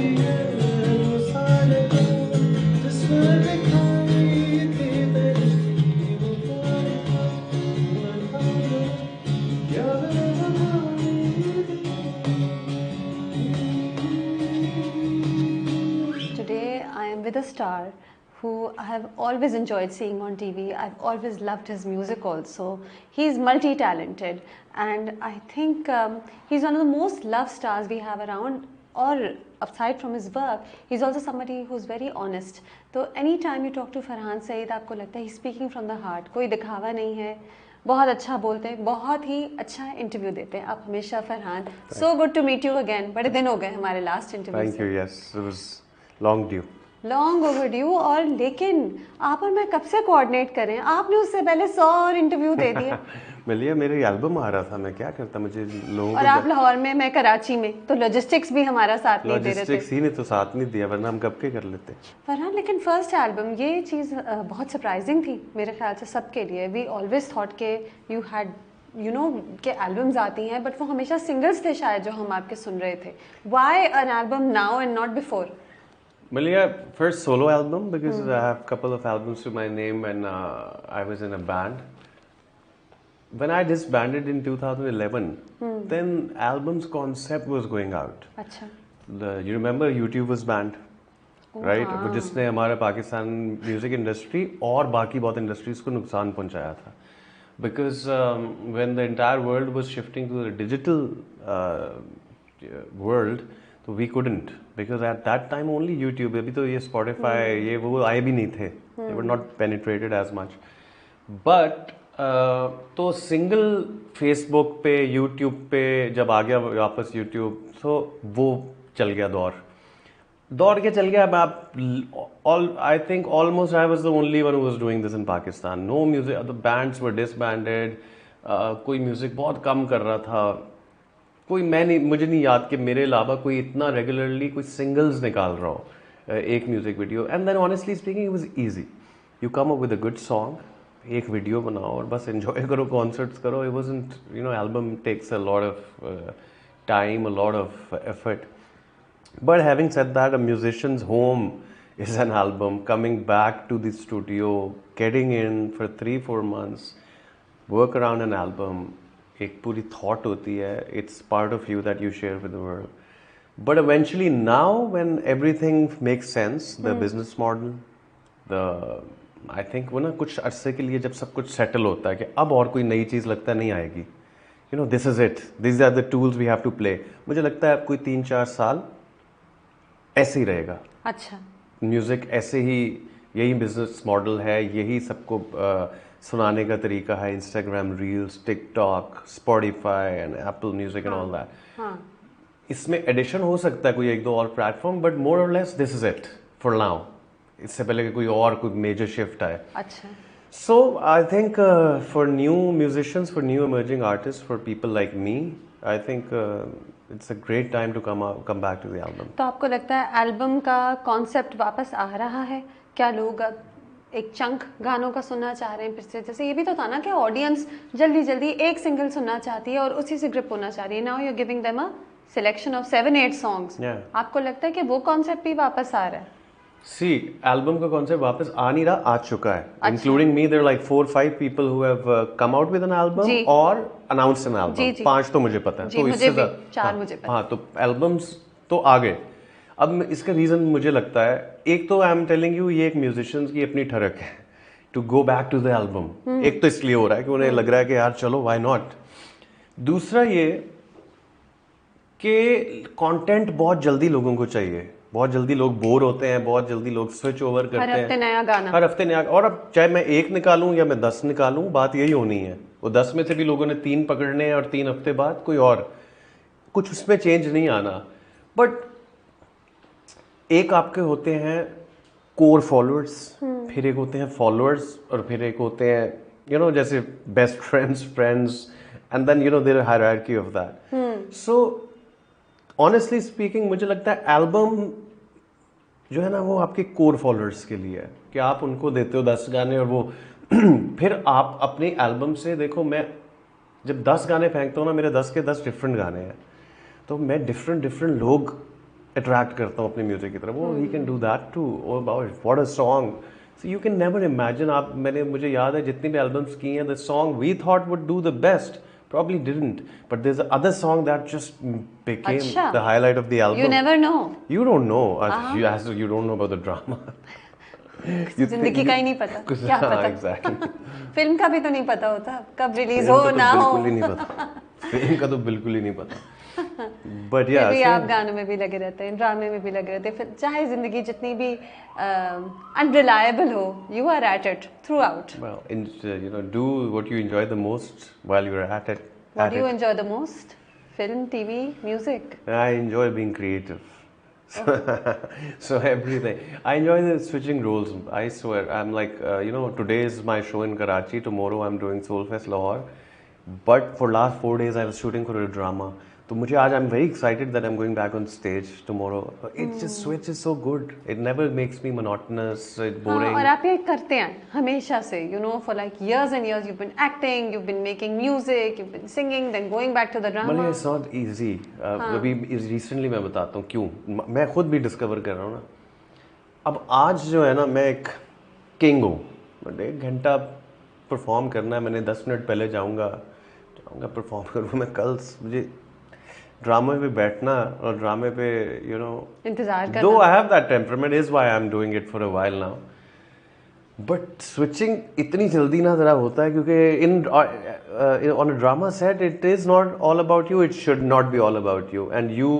Today I am with a star who I have always enjoyed seeing on TV. I've always loved his music also. He's multi-talented and I think he's one of the most loved stars we have around, or aside from his work, he's also somebody who's very honest. So anytime you talk to Farhan Saeed, आपको लगता है he's speaking from the heart. कोई दिखावा नहीं है, बहुत अच्छा बोलते हैं, बहुत ही अच्छा इंटरव्यू देते हैं आप हमेशा Farhan. So good to meet you again. बड़े दिन हो गए हमारे लास्ट इंटरव्यू से. Thank you. Yes, it was long due. Long overdue. और लेकिन आप और मैं कब से कोऑर्डिनेट कर रहे हैं, आपने उससे पहले 100 और इंटरव्यू दे दिए. मिलिए मेरी एल्बम आ रहा था, मैं क्या करता, मुझे लोगों और आप लाहौर में, मैं कराची में, तो लॉजिस्टिक्स भी हमारा साथ नहीं दे रहे थे. लॉजिस्टिक्स ही ने तो साथ नहीं दिया, वरना हम कब के कर लेते. फरहान, लेकिन फर्स्ट एल्बम, ये चीज़ बहुत सरप्राइजिंग थी मेरे ख्याल से सबके लिए. वी ऑलवेज थॉट के यू हैड यू नो के एल्बम्स आती हैं, बट वो हमेशा सिंगल्स थे शायद जो हम आपके सुन रहे थे. Why an album now and not before? Malia, first solo album because I have a couple of albums to my name and I was in a band. When I disbanded in 2011, then album's concept was going out. अच्छा. You remember YouTube was banned, right? वो जिसने हमारे Pakistan music industry और बाकी बहुत industries को नुकसान पहुंचाया था. Because when the entire world was shifting to the digital world, so we couldn't, because at that time only YouTube, अभी तो ये Spotify ये वो आए भी नहीं थे. They were not penetrated as much. But तो सिंगल Facebook पे, YouTube पे जब आ गया वापस YouTube, तो वो चल गया दौड़ के चल गया. अब आप I think almost I was the only one who was doing this in Pakistan. No music, the bands were disbanded. कोई म्यूजिक बहुत कम कर रहा था. कोई मुझे नहीं याद कि मेरे अलावा कोई इतना रेगुलरली कोई सिंगल्स निकाल रहा हो एक music video. And then honestly speaking it was easy. You come up with a good song, एक वीडियो बनाओ और बस एंजॉय करो, कॉन्सर्ट्स करो. It wasn't, you know, album takes a lot of time, a lot of effort. But having said that, a musician's home is an album. Coming back to the studio, getting in for 3-4 months, work around an album, एक पूरी thought होती है. It's part of you that you share with the world. But eventually now when everything makes sense, the business model, I think वो ना कुछ अरसे के लिए जब सब कुछ settle होता है कि अब और कोई नई चीज़ लगता नहीं आएगी. You know, this is it. These are the tools we have to play. मुझे लगता है अब कोई 3-4 साल ऐसे ही रहेगा. अच्छा. म्यूज़िक ऐसे ही, यही बिजनेस मॉडल है, यही सबको सुनाने का तरीका है. Instagram reels, TikTok, Spotify and Apple music and all that. इसमें एडिशन हो सकता है कोई 1-2 और प्लेटफॉर्म, बट मोर और less this is it for now. इससे पहले कि कोई मेजर शिफ्ट आए. अच्छा. So I think for new musicians, for new emerging artist, for people like me, I think it's a great time to come back to the album. तो आपको लगता है एल्बम का कॉन्सेप्ट वापस आ रहा है? क्या लोग अब एक चंक गानों का सुनना चाह रहे हैं फिर से? जैसे ये भी तो था ना कि ऑडियंस जल्दी एक सिंगल सुनना चाहती है और उसी से ग्रिप होना चाह रही है. Now you are giving them a selection of 7-8 songs. आपको लगता है कि वो कॉन्सेप्ट भी वापस आ रहा है? See, एल्बम का कॉन्सेप्ट वापस आ नहीं रहा, आ चुका है. Including me, there like 4-5 people who have come out with an album और अनाउंस्ड एन एल्बम. 5 तो मुझे पता है. तो इससे 4 मुझे पता. हाँ, तो एल्बम्स तो आ गए. अब इसका रीजन मुझे लगता है, एक तो आई एम टेलिंग यू, ये एक म्यूजिशियंस की अपनी ठरक है to go back to the album. एक तो इसलिए हो रहा है कि उन्हें लग रहा है कि यार चलो व्हाई नॉट. दूसरा ये कि कंटेंट बहुत जल्दी लोगों को चाहिए. बहुत जल्दी लोग बोर होते हैं, बहुत जल्दी लोग स्विच ओवर करते हैं. हर हफ्ते नया गाना, हर हफ्ते नया. और अब चाहे मैं 1 निकालूं या मैं 10 निकालूं, बात यही होनी है. वो 10 में से भी लोगों ने 3 पकड़ने हैं और 3 हफ्ते बाद कोई और. कुछ उसमें चेंज नहीं आना. बट एक आपके होते हैं कोर फॉलोअर्स, फिर एक होते हैं फॉलोअर्स, और फिर एक होते हैं यू नो जैसे best friends, and then you know their hierarchy of that. So honestly speaking मुझे लगता है एल्बम जो है ना वो आपके कोर फॉलोअर्स के लिए है कि आप उनको देते हो 10 गाने और वो फिर आप अपनी एल्बम से देखो. मैं जब 10 गाने फेंकता हूँ ना, मेरे 10 के 10 डिफरेंट गाने हैं, तो मैं डिफरेंट लोग अट्रैक्ट करता हूँ अपनी म्यूजिक की तरफ, वो ही can do that too, oh what a song. So you can never imagine. आप मुझे याद है जितनी भी एल्बम्स की हैं, the song we thought would do the best probably didn't, but there's another song that just became अच्छा. the highlight of the album. You never know. You don't know. You don't know about the drama. जिंदगी का ही नहीं पता. क्या पता. Exactly. Film का भी तो नहीं पता होता कब रिलीज हो ना हो. बिल्कुल ही नहीं पता. फिल्म का तो बिल्कुल ही नहीं पता. But yeah, फिर भी आप गानों में भी लगे रहते हैं, ड्रामे में भी लगे रहते हैं, फिर चाहे जिंदगी जितनी भी अनरिलायबल हो, you are at it throughout. well, do what you enjoy the most while you're at it. What do you enjoy the most? Film, TV, music? I enjoy being creative. So everything. I enjoy the switching roles. I swear. I'm like, today is my show in Karachi. Tomorrow I'm doing Soulfest Lahore. But for last 4 days I was shooting for a drama. तो मुझे आज I'm very excited that I'm going back on stage tomorrow. It just switches so good. It never makes me monotonous, boring. और आप ये करते हैं हमेशा से, for like years and years you've been acting, you've been making music, you've been singing, then going back to the drama. But it's not easy. अभी recently मैं बताता हूँ क्यों. मैं खुद भी discover कर रहा हूँ ना. अब आज जो है ना, मैं एक king हूँ. 1 घंटा परफॉर्म करना है, मैंने 10 मिनट पहले जाऊँगा परफॉर्म करूँ. मैं कल मुझे ड्रामे पे बैठना और ड्रामे पे इंतजार करना. Though I have that temperament is why I'm doing it for a while now. But switching इतनी जल्दी ना ज़रा होता है क्योंकि on a drama set it is not all about you, it should not be all about you. And you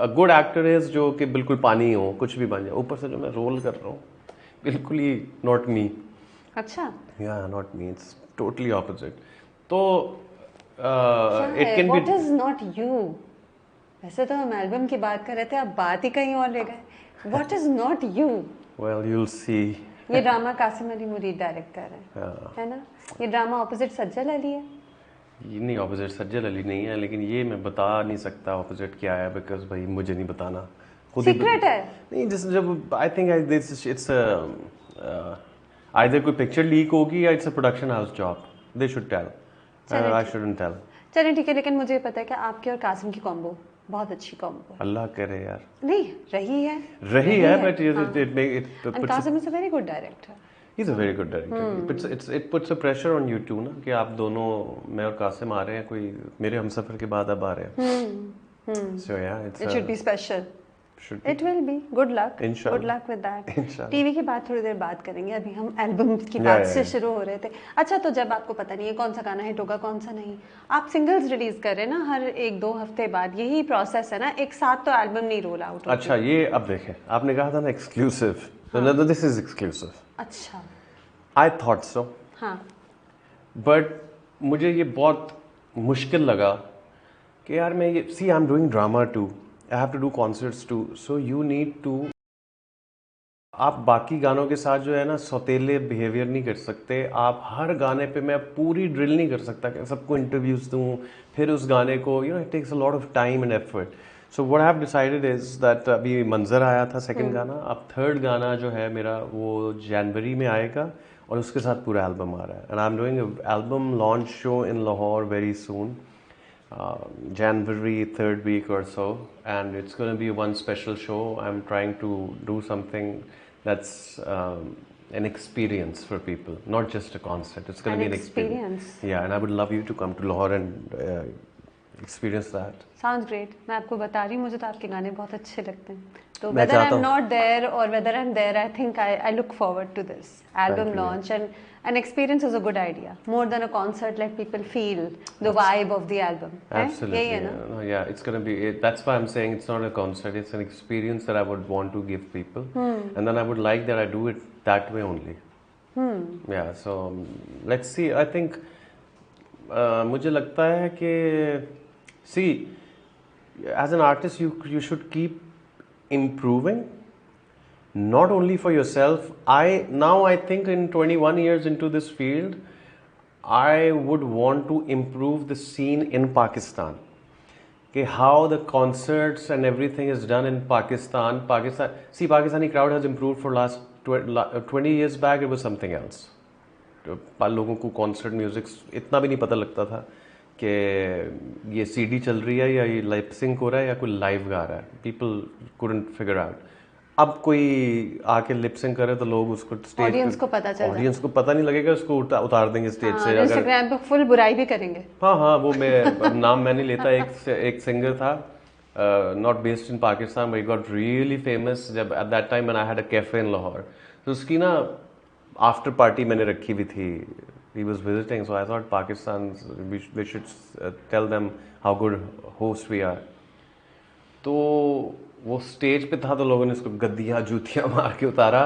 a good actor is जो कि बिल्कुल पानी हो, कुछ भी बन जाए. ऊपर से जो मैं रोल कर रहा हूँ बिल्कुल ही not me. अच्छा. Yeah, not me. It's totally opposite. तो it can what be... is not you? वैसे तो हम एल्बम की बात कर रहे थे, आप बात ही कहीं और ले गए. What is not you? Well, you'll see. ये ड्रामा कासिम अली मुरीद डायरेक्ट कर रहे हैं, है ना? ये ड्रामा ऑपोजिट सज्जल अली है. ये नहीं, ऑपोजिट सज्जल अली नहीं है, लेकिन ये मैं बता नहीं सकता ऑपोजिट क्या है, बिकॉज भाई मुझे नहीं बताना. सीक्रेट है. नहीं, जब आई थिंक इट्स आइदर कोई पिक्चर लीक होगी या it's a production house job. They should tell. I shouldn't tell. चलिए ठीक है, लेकिन मुझे पता है कि आपके और कासिम की कॉम्बो बहुत अच्छी कॉम्बो है. अल्लाह करे यार. नहीं, रही है but and Kasim is a very good director. He's a very good director. It puts a pressure on you too ना, कि आप दोनों, मैं और कासिम आ रहे हैं, कोई मेरे हमसफर के बाद अब आ रहे हैं. So yeah, it should be special. It will be. Good luck. Inshallah. Good luck with that. TV की बात थोड़ी देर बात करेंगे. अभी हम एल्बम की बात से शुरू हो रहे थे. अच्छा, तो जब आपको पता नहीं है कौन सा गाना हिट होगा कौन सा नहीं, आप सिंगल्स रिलीज कर रहे हैं ना हर 1-2 हफ्ते बाद. यही प्रोसेस है ना, एक साथ तो एल्बम नहीं रोल आउट. अच्छा, ये अब देखें, आपने कहा था ना एक्सक्लूसिव. तो दिस इज एक्सक्लूसिव. अच्छा. I thought so. हाँ. बट मुझे ये बहुत मुश्किल लगा कि यार मैं ये see I am doing drama too, I have to do concerts too, so you need to. आप बाकी गानों के साथ जो है ना सौतेले बिहेवियर नहीं कर सकते. आप हर गाने पे मैं पूरी ड्रिल नहीं कर सकता कि सबको इंटरव्यूज दूँ, फिर उस गाने को it takes a lot of time and effort. So what I have decided is that अभी मंजर आया था सेकंड गाना, अब थर्ड गाना जो है मेरा वो जनवरी में आएगा और उसके साथ पूरा एल्बम आ रहा है. And I'm doing an album launch show in Lahore very soon. January 3rd week or so, and it's going to be one special show. I'm trying to do something that's an experience for people, not just a concert. It's going to be an experience. Yeah, and I would love you to come to Lahore and experience that. Sounds great. मैं आपको बता रही हूँ, मुझे तो आपके गाने बहुत अच्छे लगते हैं. तो whether I'm not there or whether I'm there, I think I look forward to this album launch, and an experience is a good idea. More than a concert, let people feel the vibe of the album. Absolutely. Yeah, it's going to be. That's why I'm saying it's not a concert. It's an experience that I would want to give people, and then I would like that I do it that way only. Yeah. So let's see. I think मुझे लगता है कि see, as an artist, you should keep improving, not only for yourself. I think in 21 years into this field, I would want to improve the scene in Pakistan. Okay, how the concerts and everything is done in Pakistan. See, Pakistani crowd has improved for last 20 years back. It was something else. लोगों को concert music इतना भी नहीं पता लगता था. कि ये सीडी चल रही है या ये लिप सिंक हो रहा है या कोई लाइव गा रहा है. People couldn't figure out. अब कोई आके लिप सिंक करे तो लोग उसको स्टेज ऑडियंस को पता चल ऑडियंस को पता नहीं लगेगा, उसको उतार देंगे स्टेज से. अगर इंस्टाग्राम पे फुल बुराई भी करेंगे. हाँ, वो मैं अब नाम मैं नहीं लेता. एक सिंगर था, not based in Pakistan, but he got really famous जब at that time when I had a cafe in Lahore. तो उसकी ना आफ्टर पार्टी मैंने रखी हुई थी. He was visiting, so I thought Pakistan, we should tell them how good host we are. तो वो स्टेज पे था तो लोगों ने इसको गद्दियाँ जूतियाँ मार के उतारा.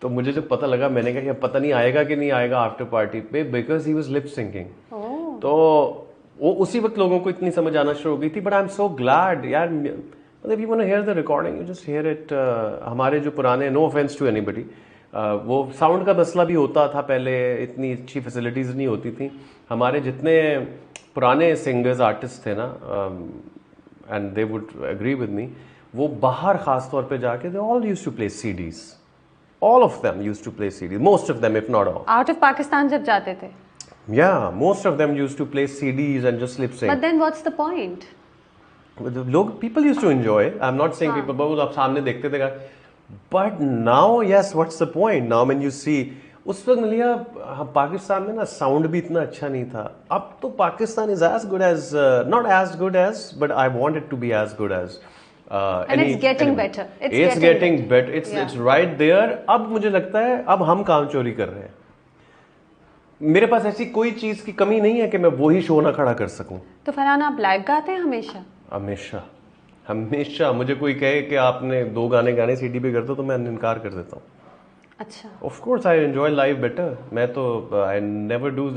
तो मुझे जब पता लगा, मैंने कहा कि पता नहीं आएगा कि नहीं आएगा आफ्टर पार्टी पे, because he was lip syncing. तो वो उसी वक्त लोगों को इतनी समझ आना शुरू हो गई थी. But I am so glad यार, मतलब you want to hear the recording, you just hear it. हमारे जो पुराने, नो ऑफेंस टू एनीबडी, वो साउंड का मसला भी होता था पहले, इतनी अच्छी फैसिलिटीज़ नहीं होती थी. हमारे जितने पुराने सिंगर्स आर्टिस्ट थे ना, and they would agree with me, वो बाहर ख़ास तौर पे जाके they all used to play CDs. All of them used to play CDs, most of them if not all. Out of Pakistan जब जाते थे, yeah, most of them used to play CDs and just lip sync. but then what's the point? लोग, people used to enjoy. I'm not saying people, but आप सामने देखते थे. But now, yes, what's the point? Now when you see, उस वक्त मिलिया पाकिस्तान में ना साउंड भी इतना अच्छा नहीं था. अब तो Pakistan is as good as, not as good as, but I want it to be as good as. And it's getting better. It's getting better. It's right there. अब मुझे लगता है अब हम काम चोरी कर रहे हैं. मेरे पास ऐसी कोई चीज की कमी नहीं है कि मैं वही शो ना खड़ा कर सकूं. तो फरहान, आप लाइव गाते हैं हमेशा? हमेशा हमेशा. मुझे कोई कहे कि आपने 2 गाने गाने सीडी पे कर दो तो मैं इनकार कर देता हूँ. अच्छा. Of course I enjoy live better. मैं तो आई नेवर डू.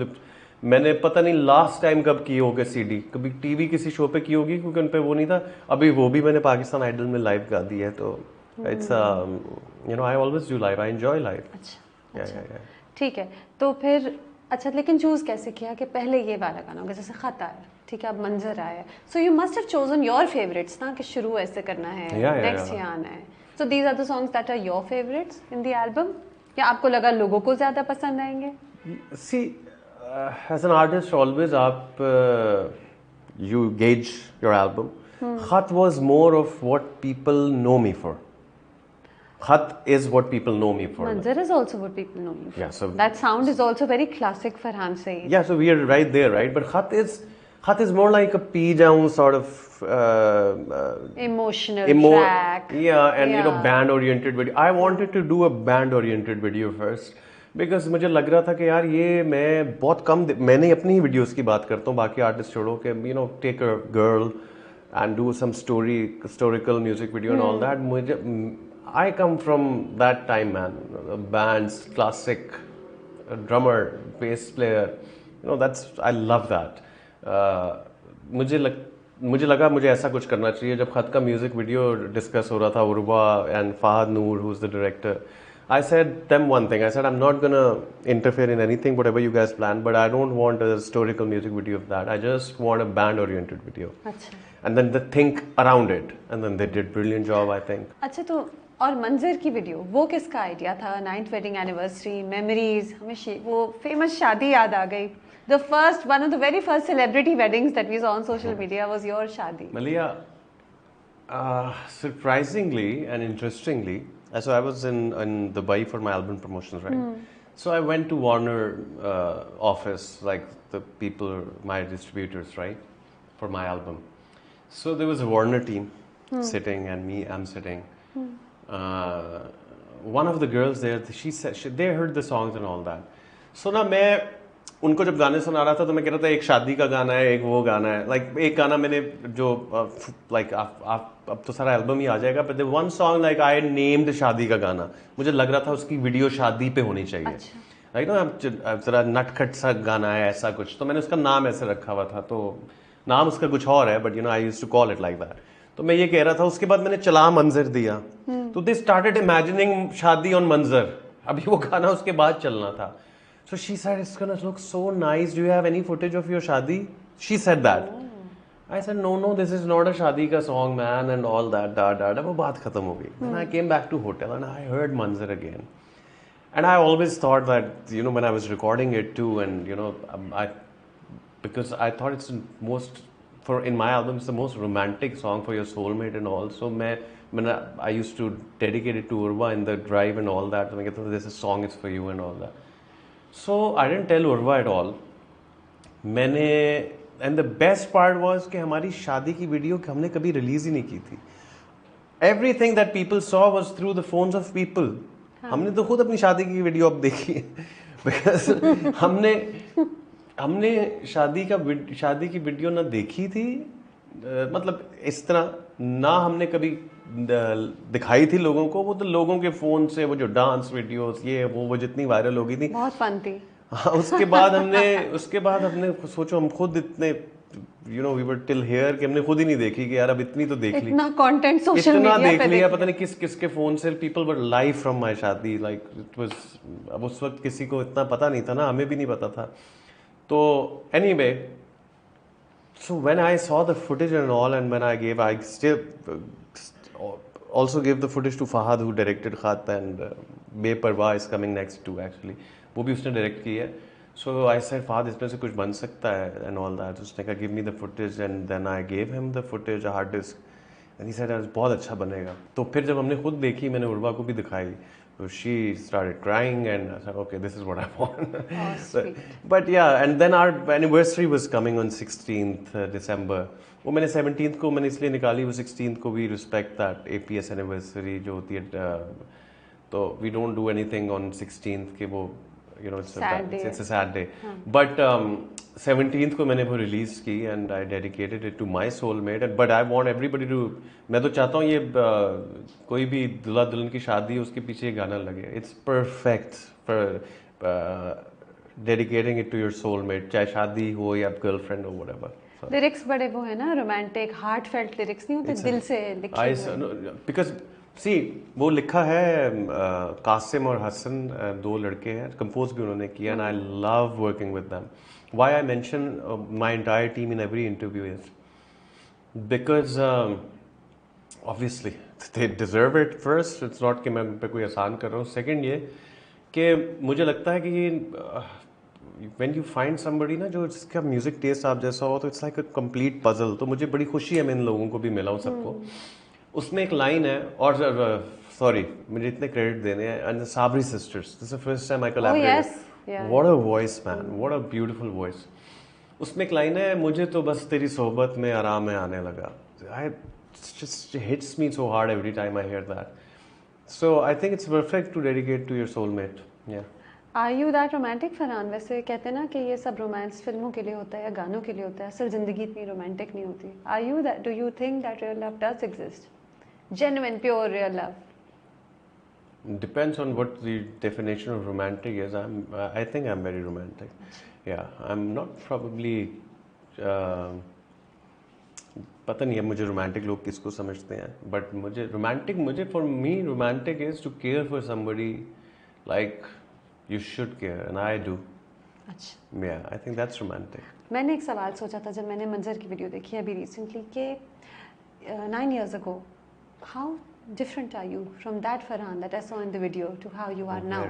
मैंने पता नहीं लास्ट टाइम कब की होगी सीडी. कभी टीवी किसी शो पे की होगी, क्योंकि उन पे वो नहीं था. अभी वो भी मैंने पाकिस्तान आइडल में लाइव गा दी है. तो it's you know, I always do live. I enjoy live. अच्छा, ठीक है. तो फिर अच्छा, लेकिन चूज कैसे किया कि पहले ये वाला गाना होगा? जैसे खत आया, ठीक है, अब मंजर आया, so you must have chosen your favourites ना, कि शुरू ऐसे करना है, नेक्स्ट ये आना है. So these are the songs that are your favourites in the album, या आपको लगा लोगों को ज्यादा पसंद आएंगे? See, as an artist always आप you gauge your album. Khat was more of what people know me for. Khat is what people know me for. Manzar is also what people know me for. Yeah, so that sound is also very classic Farhan Saeed. Yeah, so we are right there, right? But Khat is more like a P-down sort of emotional track. Yeah, and you know, band-oriented video. I wanted to do a band-oriented video first because मुझे लग रहा था कि यार ये मैं बहुत कम, मैंने अपनी ही वीडियोस की बात करता हूँ, बाकी आर्टिस्ट छोड़ो, कि you know, take a girl and do some historical music video and all that. मुझे I come from that time, man. Bands, classic, drummer, bass player. You know, I love that. मुझे लगा मुझे ऐसा कुछ करना चाहिए. जब खत का म्यूजिक वीडियो डिस्कस हो रहा था, Urwa and Fahad Noor, who's the director, I said them one thing. I said, I'm not gonna interfere in anything, whatever you guys plan, but I don't want a historical music video of that. I just want a band-oriented video. अच्छा. And then they think around it, and then they did brilliant job, I think. अच्छा, तो और मंजर की video वो किसका idea था? 9th wedding anniversary, memories, हमें वो फेमस शादी याद आ गई. The first, one of the very first celebrity weddings that we saw on social media was your shadi. Malia, surprisingly and interestingly, so I was in Dubai for my album promotions, right? So I went to Warner office, like the people, my distributors, right, for my album. So there was a Warner team sitting, and me, I'm sitting. One of the girls there, she said they heard the songs and all that. So ना मैं उनको जब गाने सुना रहा था तो मैं कह रहा था एक शादी का गाना है, एक वो गाना है. Like एक गाना मैंने जो like अब तो सारा एल्बम ही आ जाएगा, but the one song like I named शादी का गाना, मुझे लग रहा था उसकी वीडियो शादी पे होनी चाहिए. अच्छा. Like ना जरा नटखट सा गाना है ऐसा कुछ, तो मैंने उसका नाम ऐसे रखा हुआ था. तो नाम उसका कुछ और है, but you know I used to call it like that. तो मैं ये कह रहा था. उसके बाद मैंने चला मंजर दिया, तो दे स्टार्टेड इमेजिनिंग शादी ऑन मंजर. अभी वो गाना उसके बाद चलना था. So she said, it's gonna look so nice. Do you have any footage of your shadi? She said that. I said, no, this is not a shadi ka song, man, and all that. वो बात खत्म हो गई. Then I came back to hotel and I heard Manzar again. And I always thought that, you know, when I was recording it too, and you know, because I thought it's the most for in my album it's the most romantic song for your soulmate and all. So I used to dedicate it to Urva in the drive and all that. And I get this song is for you and all that. So I didn't tell Urva at all. मैंने and the best part was कि हमारी शादी की video हमने कभी release ही नहीं की थी. Everything that people saw was through the phones of people. हमने तो खुद अपनी शादी की वीडियो अब देखी है because हमने शादी की वीडियो ना देखी थी, मतलब इस तरह ना हमने कभी दिखाई थी लोगों को. वो तो लोगों के फोन से वो जो डांस वीडियोस ये वो जितनी वायरल हो गई थी, बहुत फन थी. हाँ, उसके बाद हमने सोचो हम खुद इतने वी वर टिल हियर कि हमने खुद ही नहीं देखी कि यार अब इतनी तो देख ली, इतना कंटेंट सोशल इतना मीडिया देख पे लिया, पता नहीं किसके फोन से people were live from my शादी. लाइक इट वाज, अब उस वक्त किसी को इतना पता नहीं था ना, हमें भी नहीं पता था. तो anyway, so when I saw the footage and all, and when I still also gave the footage to Fahad who directed Khat, and Beparwa is coming next too actually, वो भी उसने डायरेक्ट की है. So I said Fahad इसमें से कुछ बन सकता है and all that. उसने कहा give me the footage, and then I gave him the footage, a hard disk, and he said बहुत अच्छा बनेगा. तो फिर जब हमने खुद देखी, मैंने उर्वा को भी दिखाई, so she started crying and I said okay, this is what I want. sweet. But yeah, and then our anniversary was coming on 16th December. वो मैंने 17th को मैंने इसलिए निकाली, वो 16th को we respect that APS anniversary जो होती है, तो we don't do anything on 16th के वो it's a sad day. But 17th को मैंने वो रिलीज की and I dedicated it to my soulmate. But I want everybody to, मैं तो चाहता हूँ ये कोई भी दुल्हा दुल्हन की शादी उसके पीछे ये गाना लगे. It's perfect for dedicating it to your soulmate, चाहे शादी हो या girlfriend or whatever. लिरिक्स बड़े वो है ना, रोमांटिक हार्ट फेल्ट लिरिक्स नहीं होते, दिल से लिखे हुए. Because सी वो लिखा है कासिम और हसन, दो लड़के हैं, कंपोज भी उन्होंने किया, and I love working with them. Why I mention my entire team in every interview is because obviously they deserve it. First, it's not कि मैं उन पे कोई आसान कर रहा हूँ. सेकंड ये कि मुझे लगता है कि व्हेन यू फाइंड समबडी ना जो जिसका म्यूजिक टेस्ट आप जैसा हो, तो it's like a complete puzzle. तो मुझे बड़ी खुशी है मैं इन लोगों को भी मिला हूँ सबको. उसमें एक लाइन है, और सॉरी मुझे इतने क्रेडिट देने हैं, and Sabri sisters, this is the first time I collaborated. What a voice man, what a beautiful voice. उसमें एक लाइन है, मुझे तो बस तेरी सोहबत में आराम है आने लगा. आई just hits me so hard every time I hear that. So I think it's perfect to dedicate to your soulmate. Yeah. Are you that romantic, Farhan? वैसे कहते हैं ना कि ये सब रोमांस फिल्मों के लिए होता है या गानों के लिए होता है, असल जिंदगी इतनी रोमांटिक नहीं होती. Are you that? Do you think that real love does exist? Genuine, pure, real love. Depends on what the definition of romantic is. I think I'm very romantic. Yeah, I'm not probably. पता नहीं है मुझे romantic लोग किसको समझते हैं, but मुझे for me romantic is to care for somebody like you should care, and I do. अच्छा, या आई थिंक दैट्स रोमांटिक. मैंने एक सवाल सोचा था जब मैंने मंजर की वीडियो देखी अभी रिसेंटली कि 9 years ago, how different are you from that Farhan that I saw in the video to how you are now?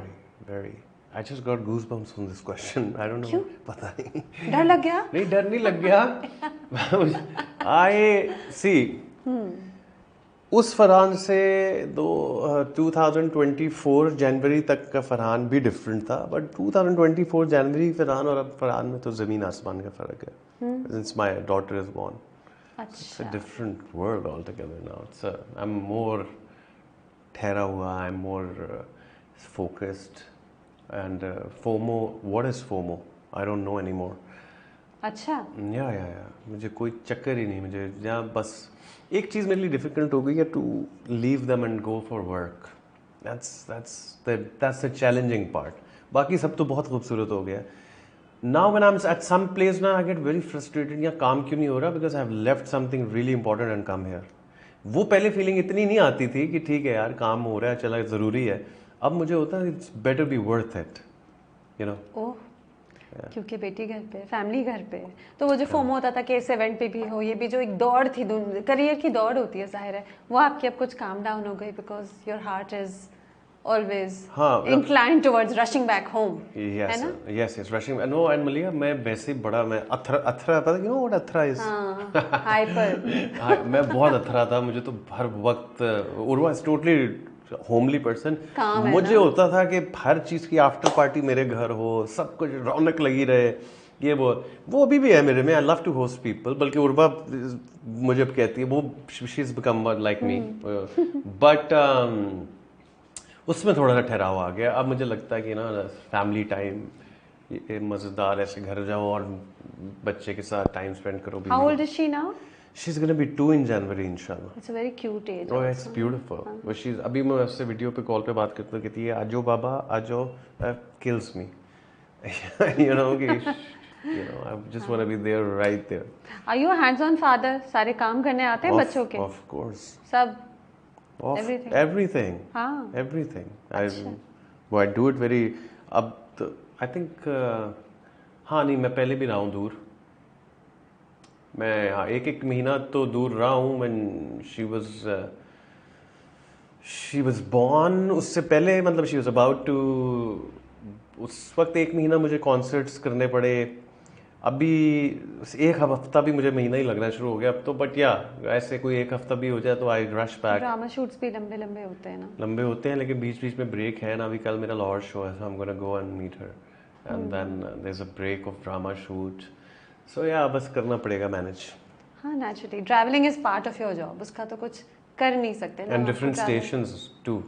Very. I just got goosebumps from this question. I don't know. क्यों? पता नहीं. डर लग गया? नहीं, डर नहीं लग गया. I see. उस फरहान से 2024 जनवरी तक का फरहान भी डिफरेंट था, बट 2024 जनवरी फरहान और अब फरहान में तो ज़मीन आसमान का फ़र्क है. Since my daughter is born. It's a different world altogether now. I'm more ठहरा हुआ, I'm more focused, and FOMO. What is FOMO? I don't know anymore. अच्छा. या मुझे कोई चक्कर ही नहीं. मुझे जहाँ बस एक चीज़ मेरे लिए डिफिकल्ट हो गई है, to leave them and go for work. that's the challenging part. बाकी सब तो बहुत खूबसूरत हो गया. Now when I'm at some place now I get very frustrated. या काम क्यों नहीं हो रहा? Because I have left something really important and come here. वो पहले फीलिंग इतनी नहीं आती थी कि ठीक है यार काम हो रहा है, चला ज़रूरी है. अब मुझे होता है it's better be worth it, you know. ओह, क्योंकि बेटी घर पे, फैमिली घर पे, तो वो जो फोमो होता था कि इस इवेंट पे भी हो, ये भी जो एक दौड़ थी, करियर की दौड़ होती है, जाहिर है वो आपकी अब कुछ काम डाउन हो गई because your heart is always हाँ, inclined towards rushing back home. Yes, है ना? yes, rushing. No, and Malia, मैं वैसे बड़ा मैं अथरा पता you know what अथरा is? हाँ, hyper. हाँ, मैं बहुत अथरा था, मुझे तो हर वक्त Urwa is totally homely person. मुझे होता था कि हर चीज़ की आफ्टर पार्टी मेरे घर हो, सब कुछ रौनक लगी रहे, ये वो अभी भी है मेरे में. I love to host people. बल्कि उर्वा मुझे कहती है वो she is become like me. But उसमें थोड़ा सा ठहराव आ गया. अब मुझे लगता है कि ना फैमिली टाइम मज़ेदार ऐसे घर जाओ और बच्चे के साथ टाइम स्पेंड करो. How old is she now? She's gonna be 2 in January, inshallah. It's a very cute age. Oh, it's beautiful. But she's अभी मैं उससे वीडियो पे कॉल पे बात करता हूँ, कहती है आजो बाबा आजो, kills me. you know कि I just want to be there right there. Are you a hands-on father? सारे काम करने आते हैं बच्चों के? Of course. सब. Of everything. हाँ. Everything. I do it very. अब तो I think हाँ नहीं मैं पहले भी रहा हूँ दूर. मैं हाँ एक महीना तो दूर रहा हूँ. when she was born, उससे पहले मतलब she was about to, उस वक्त एक महीना मुझे कॉन्सर्ट्स करने पड़े. अभी एक हफ्ता भी मुझे महीना ही लगना शुरू हो गया अब तो. बट या ऐसे कोई एक हफ्ता भी हो जाए तो I rush back. Drama shoots भी लंबे लंबे होते हैं ना. लंबे होते हैं लेकिन बीच बीच में ब्रेक है ना. अभी कल मेरा लाहौर शो है, so I'm gonna go and meet her and then there's a break of drama shoot. So yeah बस करना पड़ेगा मैनेज. हाँ naturally traveling is part of your job. उसका तो कुछ कर नहीं सकते ना. And different stations too.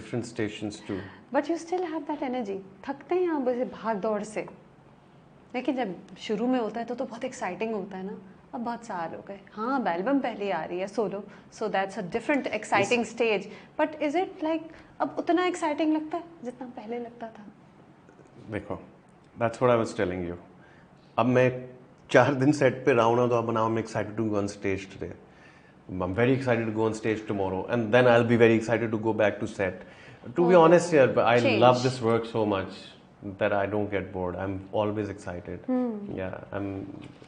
Different stations too. But you still have that energy. थकते हैं आप ऐसे भाग दौड़ से. लेकिन जब शुरू में होता है तो बहुत एक्साइटिंग होता है ना. अब बहुत साल हो गए. हाँ अब एल्बम पहले आ रही है solo, so that's a different exciting stage. But is it like अब उतना एक्साइटिंग लगता है जितना पहले लगता था? देखो that's what I was telling you. अब मैं 4 दिन सेट पे रहा हूँ ना, तो अब now I'm excited to go on stage today. I'm very excited to go on stage tomorrow and then I'll be very excited to go back to set. To be honest here, I love this work so much that I don't get bored. I'm always excited. Yeah,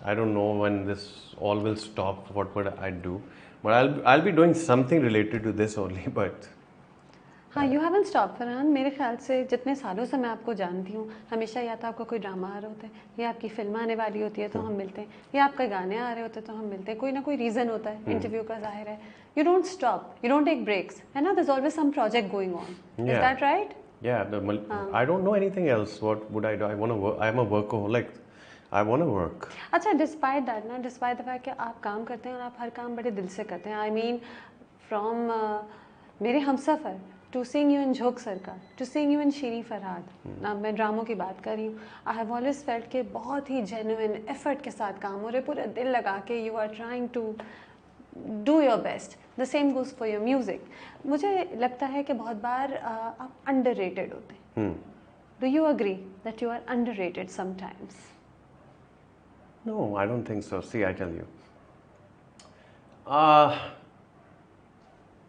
I don't know when this all will stop, what would I do, but I'll be doing something related to this only. But हाँ you haven't stop Farhan. मेरे ख्याल से जितने सालों से मैं आपको जानती हूँ, हमेशा या तो आपका कोई ड्रामा आ रहा होता है, या आपकी फिल्म आने वाली होती है तो हम मिलते हैं, या आपके गाने आ रहे होते हैं तो हम मिलते हैं. कोई ना कोई रीज़न होता है. इंटरव्यू का जाहिर है. You don't stop, you don't take breaks, है ना. There is always some project going on. Is that right? Yeah, I don't know anything else. What would I do? I want to work. I'm a workaholic. I want to work. अच्छा, despite that ना, despite the fact कि आप काम करते हैं और आप हर काम बड़े दिल से करते हैं. आई मीन फ्रॉम मेरे हमसफ़र टू सीइंग यू इन झोंक सरकार, टू सीइंग यू इन शीरी फरहाद. ना मैं ड्रामों की बात कर रही हूँ. आई हैव ऑलवेज फेल्ट कि बहुत ही जेन्युइन एफर्ट के साथ काम हो रहे, पूरे दिल लगा के you are trying to do your best. The same goes for your music. मुझे लगता है कि बहुत बार आप अंडररेटेड होते हैं. Do you agree that you are underrated sometimes? No, I don't think so. See, I tell you.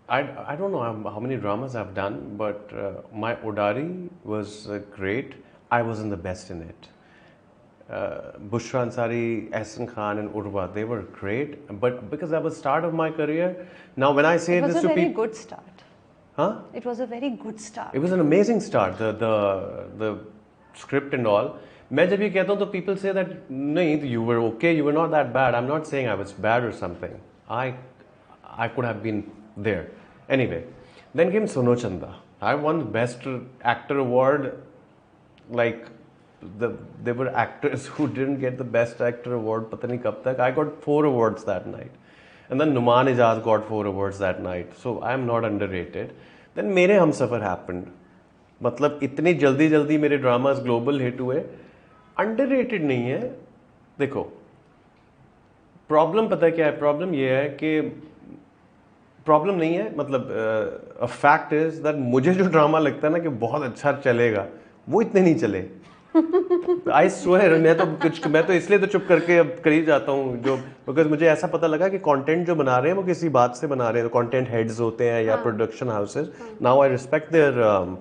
I don't know how many dramas I've done, but my Odari was great. I wasn't the best in it. Bushra Ansari, Ehsan Khan and Urwa, they were great. But because that was start of my career, now when I say this to people... It was a very good start. Huh? It was a very good start. It was an amazing start, the script and all. मैं जब ये कहता हूँ तो people say that नहीं, you were okay, you were not that bad. I'm not saying I was bad or something. I could have been there. Anyway, then came Sono Chanda. I won the Best Actor award. Like there were actors who didn't get the Best Actor award. पता नहीं कब तक. I got 4 awards that night. And then Numan Ijaz got 4 awards that night. So I am not underrated. Then मेरे Humsafar happened. मतलब इतनी जल्दी जल्दी मेरे ड्रामास ग्लोबल हिट हुए. अंडररेटेड नहीं है. देखो प्रॉब्लम पता क्या है. प्रॉब्लम ये है कि प्रॉब्लम नहीं है, मतलब फैक्ट इज दैट मुझे जो ड्रामा लगता है ना कि बहुत अच्छा चलेगा, वो इतने नहीं चले. आई स्वेयर मैं तो इसलिए तो चुप करके अब कर ही जाता हूँ जो, बिकॉज मुझे ऐसा पता लगा कि कंटेंट जो बना रहे हैं वो किसी बात से बना रहे हैं. कंटेंट हेड्स होते हैं या production houses. Now I respect their.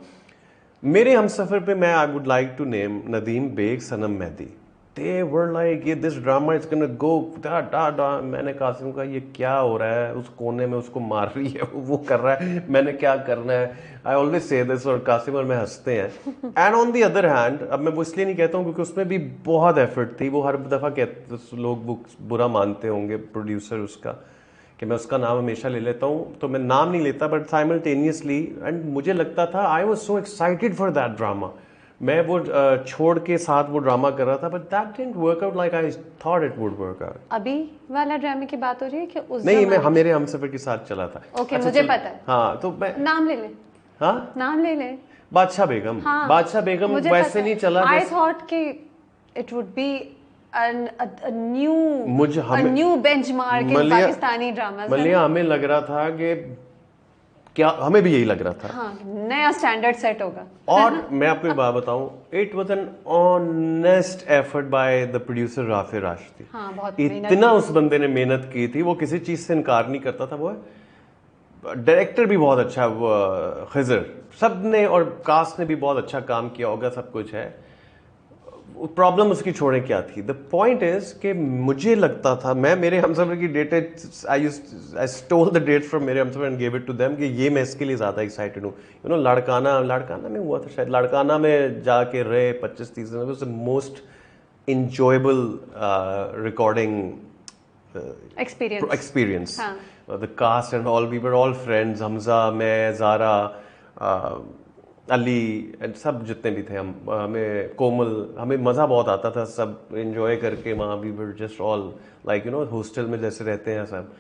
मेरे हमसफर पे मैं I would like to name Nadeem Baig, Sanam Mehdi. they were like ये this drama is gonna go da da da। मैंने कासिम का ये क्या हो रहा है, उस कोने में उसको मार रही है, वो कर रहा है, मैंने क्या करना है। आई ऑलवेज से दिस, और कासिम और मैं हंसते हैं। And on the other hand, अब मैं वो इसलिए नहीं कहता हूँ क्योंकि उसमें भी बहुत एफर्ट थी। वो हर दफ़ा कहते, लोग बुरा मानते होंगे प्रोड्यूसर उसका, कि मैं उसका नाम हमेशा ले लेता हूँ, तो मैं नाम नहीं लेता बट साइमल्टेनियसली। एंड मुझे लगता था I was so excited for that drama. मैं वो छोड़ के साथ वो ड्रामा कर रहा था, but that didn't work out like I thought it would work out. अभी वाला ड्रामे की बात हो रही है कि उस नहीं, मैं जमाने मेरे हमसफर के साथ चला था। ओके, मुझे पता है। हाँ, तो मैं नाम ले ले, हाँ नाम ले ले। बादशाह बेगम। हाँ, बादशाह बेगम मुझे वैसे पता है। नहीं चला आई जैसे थॉट कि it would be a new benchmark in Pakistani drama. मलिया हमें लग रहा था कि क्या, हमें भी यही लग रहा था, हाँ, नया स्टैंडर्ड सेट होगा। और मैं आपको एक बात बताऊं, it was an honest effort by the producer Rafe Rashidi. हाँ, बहुत इतना उस बंदे ने मेहनत की थी, वो किसी चीज से इनकार नहीं करता था। वो डायरेक्टर भी बहुत अच्छा, खिजर, सब ने और कास्ट ने भी बहुत अच्छा काम किया होगा, सब कुछ है। प्रॉब्लम उसकी छोड़े क्या थी, द पॉइंट इज कि मुझे लगता था, मैं मेरे हमसफर की date, I stole the date from Mere Humsafar and give it to them, कि ये मैं इसके लिए ज़्यादा एक्साइटेड हूँ। यू नो, लड़काना में हुआ था शायद, लड़काना में जाके रहे 25-30 दिन, was the most enjoyable recording experience. The cast and all, we were all friends, Hamza, मैं, ज़ारा, अली एंड सब जितने भी थे हम, हमें कोमल, हमें मज़ा बहुत आता था सब एंजॉय करके वहाँ। We were just all like, you know, hostel में जैसे रहते हैं सब।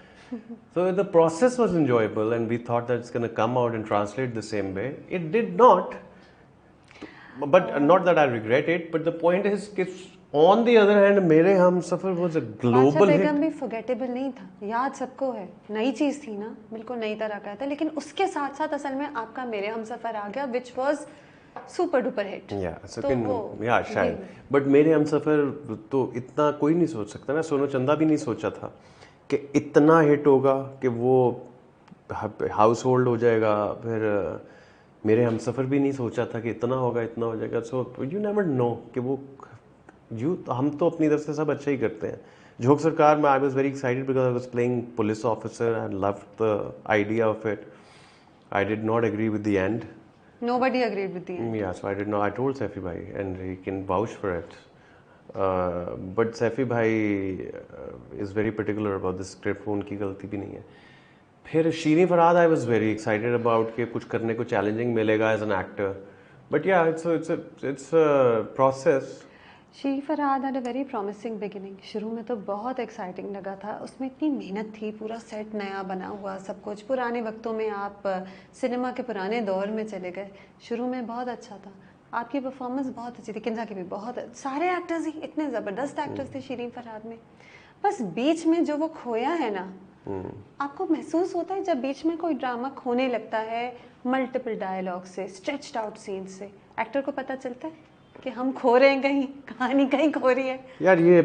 So the process was enjoyable and we thought that it's going to come out and translate the same way. It did not, but not that I regret it, but the point is कि on the other hand मेरे Humsafar was a global hit. बेगम भी forgettable नहीं था, याद सबको है, नई चीज थी ना, बिल्कुल नई तरह का था, लेकिन उसके साथ साथ असल में आपका मेरे हमसफर आ गया, which was super duper hit. Yeah, शायद, but मेरे हमसफर तो इतना कोई नहीं सोच सकता ना, सोनू चंदा भी नहीं सोचा था कि इतना हिट होगा, कि वो हाउस होल्ड हो जाएगा। फिर मेरे हमसफ़र भी नहीं सोचा था कि इतना होगा, इतना हो जाएगा। सो यू नेवर नो कि वो हम तो अपनी तरफ से सब अच्छा ही करते हैं। झोंक सरकार में I was very excited because I was playing police officer and loved the idea of it. I did not agree with the end. Nobody agreed with the end. Yeah, so I did not. I told Saifi bhai and he can vouch for it. But Saifi bhai is very particular about the script. वो उनकी गलती भी नहीं है। फिर Shireen Farhad, I was very excited about कि कुछ करने को challenging मिलेगा as an actor. But yeah, it's a process. She Farhad had a very promising beginning. शुरू में तो बहुत एक्साइटिंग लगा था, उसमें इतनी मेहनत थी, पूरा सेट नया बना हुआ, सब कुछ पुराने वक्तों में, आप सिनेमा के पुराने दौर में चले गए। शुरू में बहुत अच्छा था, आपकी परफॉर्मेंस बहुत अच्छी थी, किन्जा की भी बहुत, सारे एक्टर्स ही इतने ज़बरदस्त एक्टर्स थे शीरीन फरहाद में। बस बीच में जो वो खोया है ना, आपको महसूस होता है जब बीच में कोई ड्रामा खोने लगता है, मल्टीपल डायलॉग से, स्ट्रेच्ड आउट सीन से, एक्टर को पता चलता है कि हम खो रहे हैं, कहीं कहानी कहीं खो रही है। यार ये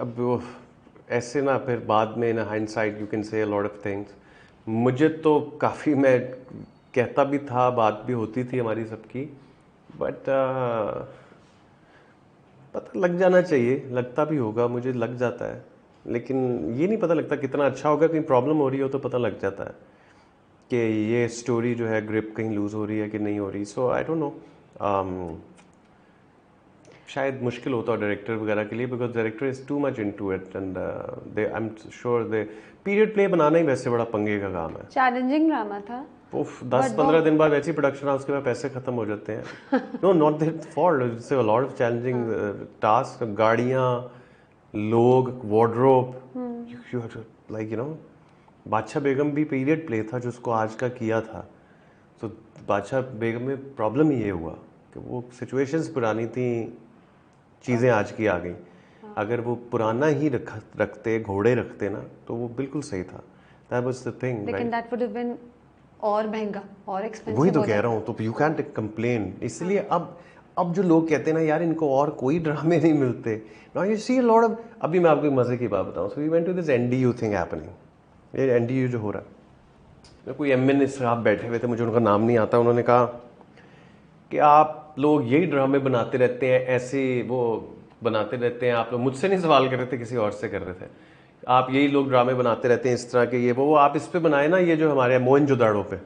अब वो ऐसे ना, फिर बाद में ना hindsight you can say a lot of things. मुझे तो काफ़ी, मैं कहता भी था, बात भी होती थी हमारी सबकी, बट पता लग जाना चाहिए, लगता भी होगा, मुझे लग जाता है, लेकिन ये नहीं पता लगता कितना अच्छा होगा। कहीं प्रॉब्लम हो रही हो तो पता लग जाता है कि ये स्टोरी जो है ग्रिप कहीं लूज़ हो रही है कि नहीं हो रही। सो आई डोंट नो, शायद मुश्किल होता है डायरेक्टर वगैरह के लिए, because director is too much into it and they, I am sure they, period play बनाना ही वैसे बड़ा पंगे का काम है। चैलेंजिंग ड्रामा था। 10-15 दिन बाद ऐसी प्रोडक्शन हाउस के बाद पैसे खत्म हो जाते हैं। No, not their fault, it's a lot of challenging task, गाड़ियाँ, लोग, wardrobe, you like, you know. Badshah Begum भी पीरियड प्ले था जो उसको आज का किया था। तो बादशाह बेगम में प्रॉब्लम ये हुआ कि वो सिचुएशंस पुरानी थी, चीज़ें आज की आ गई। अगर वो पुराना ही रखते, घोड़े रखते ना, तो वो बिल्कुल सही था। दैट वाज द थिंग, लेकिन दैट वुड हैव बीन और महंगा और एक्सपेंसिव। वही तो कह रहा हूँ, तो यू कैंट कंप्लेन। इसलिए अब जो लोग कहते हैं ना, यार इनको और कोई ड्रामे नहीं मिलते, now you see a lot of. अभी मैं आपको मजे की बात बताऊँ, so we went to this NDU thing happening. ये एनडीयू जो हो रहा है, कोई एमएनए साहब बैठे हुए थे, मुझे उनका नाम नहीं आता, उन्होंने कहा कि आप लोग यही ड्रामे बनाते रहते हैं, ऐसे वो बनाते रहते हैं आप लोग, मुझसे नहीं सवाल कर रहे थे, किसी और से कर रहे थे, आप यही लोग ड्रामे बनाते रहते हैं इस तरह के, ये वो आप इस पे बनाए ना, ये जो हमारे मोहनजोदाड़ो पे।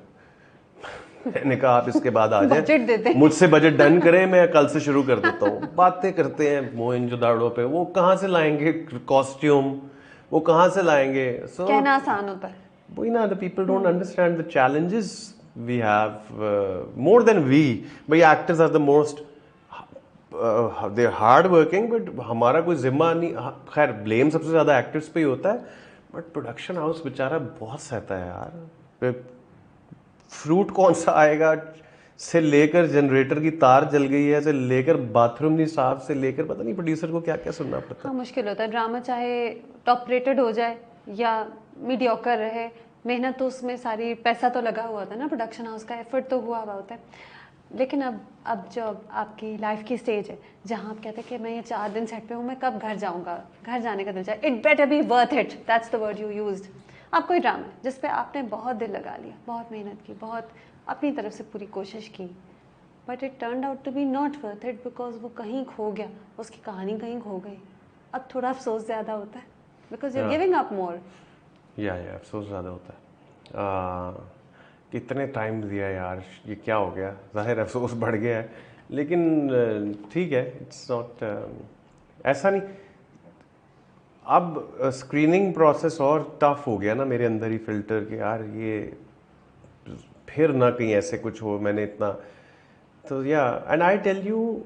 मैंने कहा आप इसके बाद आ बजट जाए, देते हैं। मुझसे बजट डन करें, मैं कल से शुरू कर देता हूँ। बातें करते हैं मोहनजोदाड़ो पे, वो कहाँ से लाएंगे कॉस्ट्यूम, वो कहाँ से लाएंगे? सो कहना आसान होता है। वही ना, the people don't understand the challenges we have more than we. भाई actors are the most, they are hard working, but हमारा कोई जिम्मा नहीं। खैर ब्लेम सबसे ज्यादा एक्टर्स पे ही होता है, बट प्रोडक्शन हाउस बेचारा बहुत सहता है यार। फ्रूट कौन सा आएगा से लेकर जनरेटर की तार जल गई है से लेकर बाथरूम नहीं साफ से लेकर पता नहीं प्रोड्यूसर को क्या क्या सुनना पड़ता है। हाँ, मुश्किल होता है। ड्रामा चाहे टॉप रेटेड हो जाए या मीडियोकर रहे, मेहनत तो उसमें सारी, पैसा तो लगा हुआ था ना, प्रोडक्शन हाउस का एफर्ट तो हुआ हुआ होता है। लेकिन अब जो आपकी लाइफ की स्टेज है जहाँ आप कहते हैं कि मैं ये 4 दिन सेट पे हूँ, मैं कब घर जाऊँगा, घर जाने का दिल चाहे, it better be worth it, that's the word you used. आप कोई ड्रामा है जिस पे आपने बहुत दिल लगा लिया, बहुत मेहनत की, बहुत अपनी तरफ से पूरी कोशिश की, but it turn out to be not worth it because वो कहीं खो गया, उसकी कहानी कहीं खो गई। अब थोड़ा अफसोस ज़्यादा होता है because you are giving up more. या अफसोस ज़्यादा होता है। कितने टाइम दिया यार, ये क्या हो गया? जाहिर अफसोस बढ़ गया है, लेकिन ठीक है, इट्स नॉट ऐसा नहीं। अब स्क्रीनिंग प्रोसेस और टफ हो गया ना मेरे अंदर ही फिल्टर के, यार ये फिर ना कहीं ऐसे कुछ हो, मैंने इतना तो या and I tell you,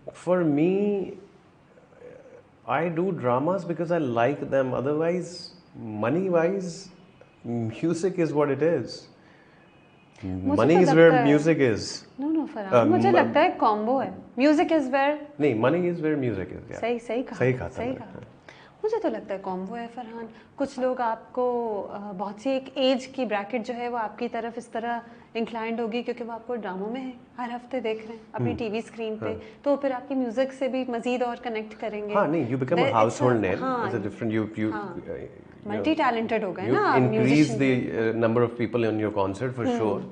for me I do dramas because I like them, otherwise money wise music is what it is, money is where music is. No Farhan, मुझे लगता है कॉम्बो है, म्यूजिक इज वेयर, नहीं money is where music is. सही कहा। मुझे तो लगता है कॉम्बो है फरहान। कुछ लोग आपको बहुत सी एक एज की ब्रैकेट जो है वो आपकी तरफ इस तरह इंक्लाइंड होगी क्योंकि वो आपको ड्रामों में है, हर हफ्ते देख रहे हैं अपनी टीवी स्क्रीन पे, तो फिर आपकी म्यूजिक से भी मजीद और कनेक्ट करेंगे। हाँ नहीं, you become a household name, it's a different, you multi talented हो गए ना you आप, increase musician the number of people in your concert for sure.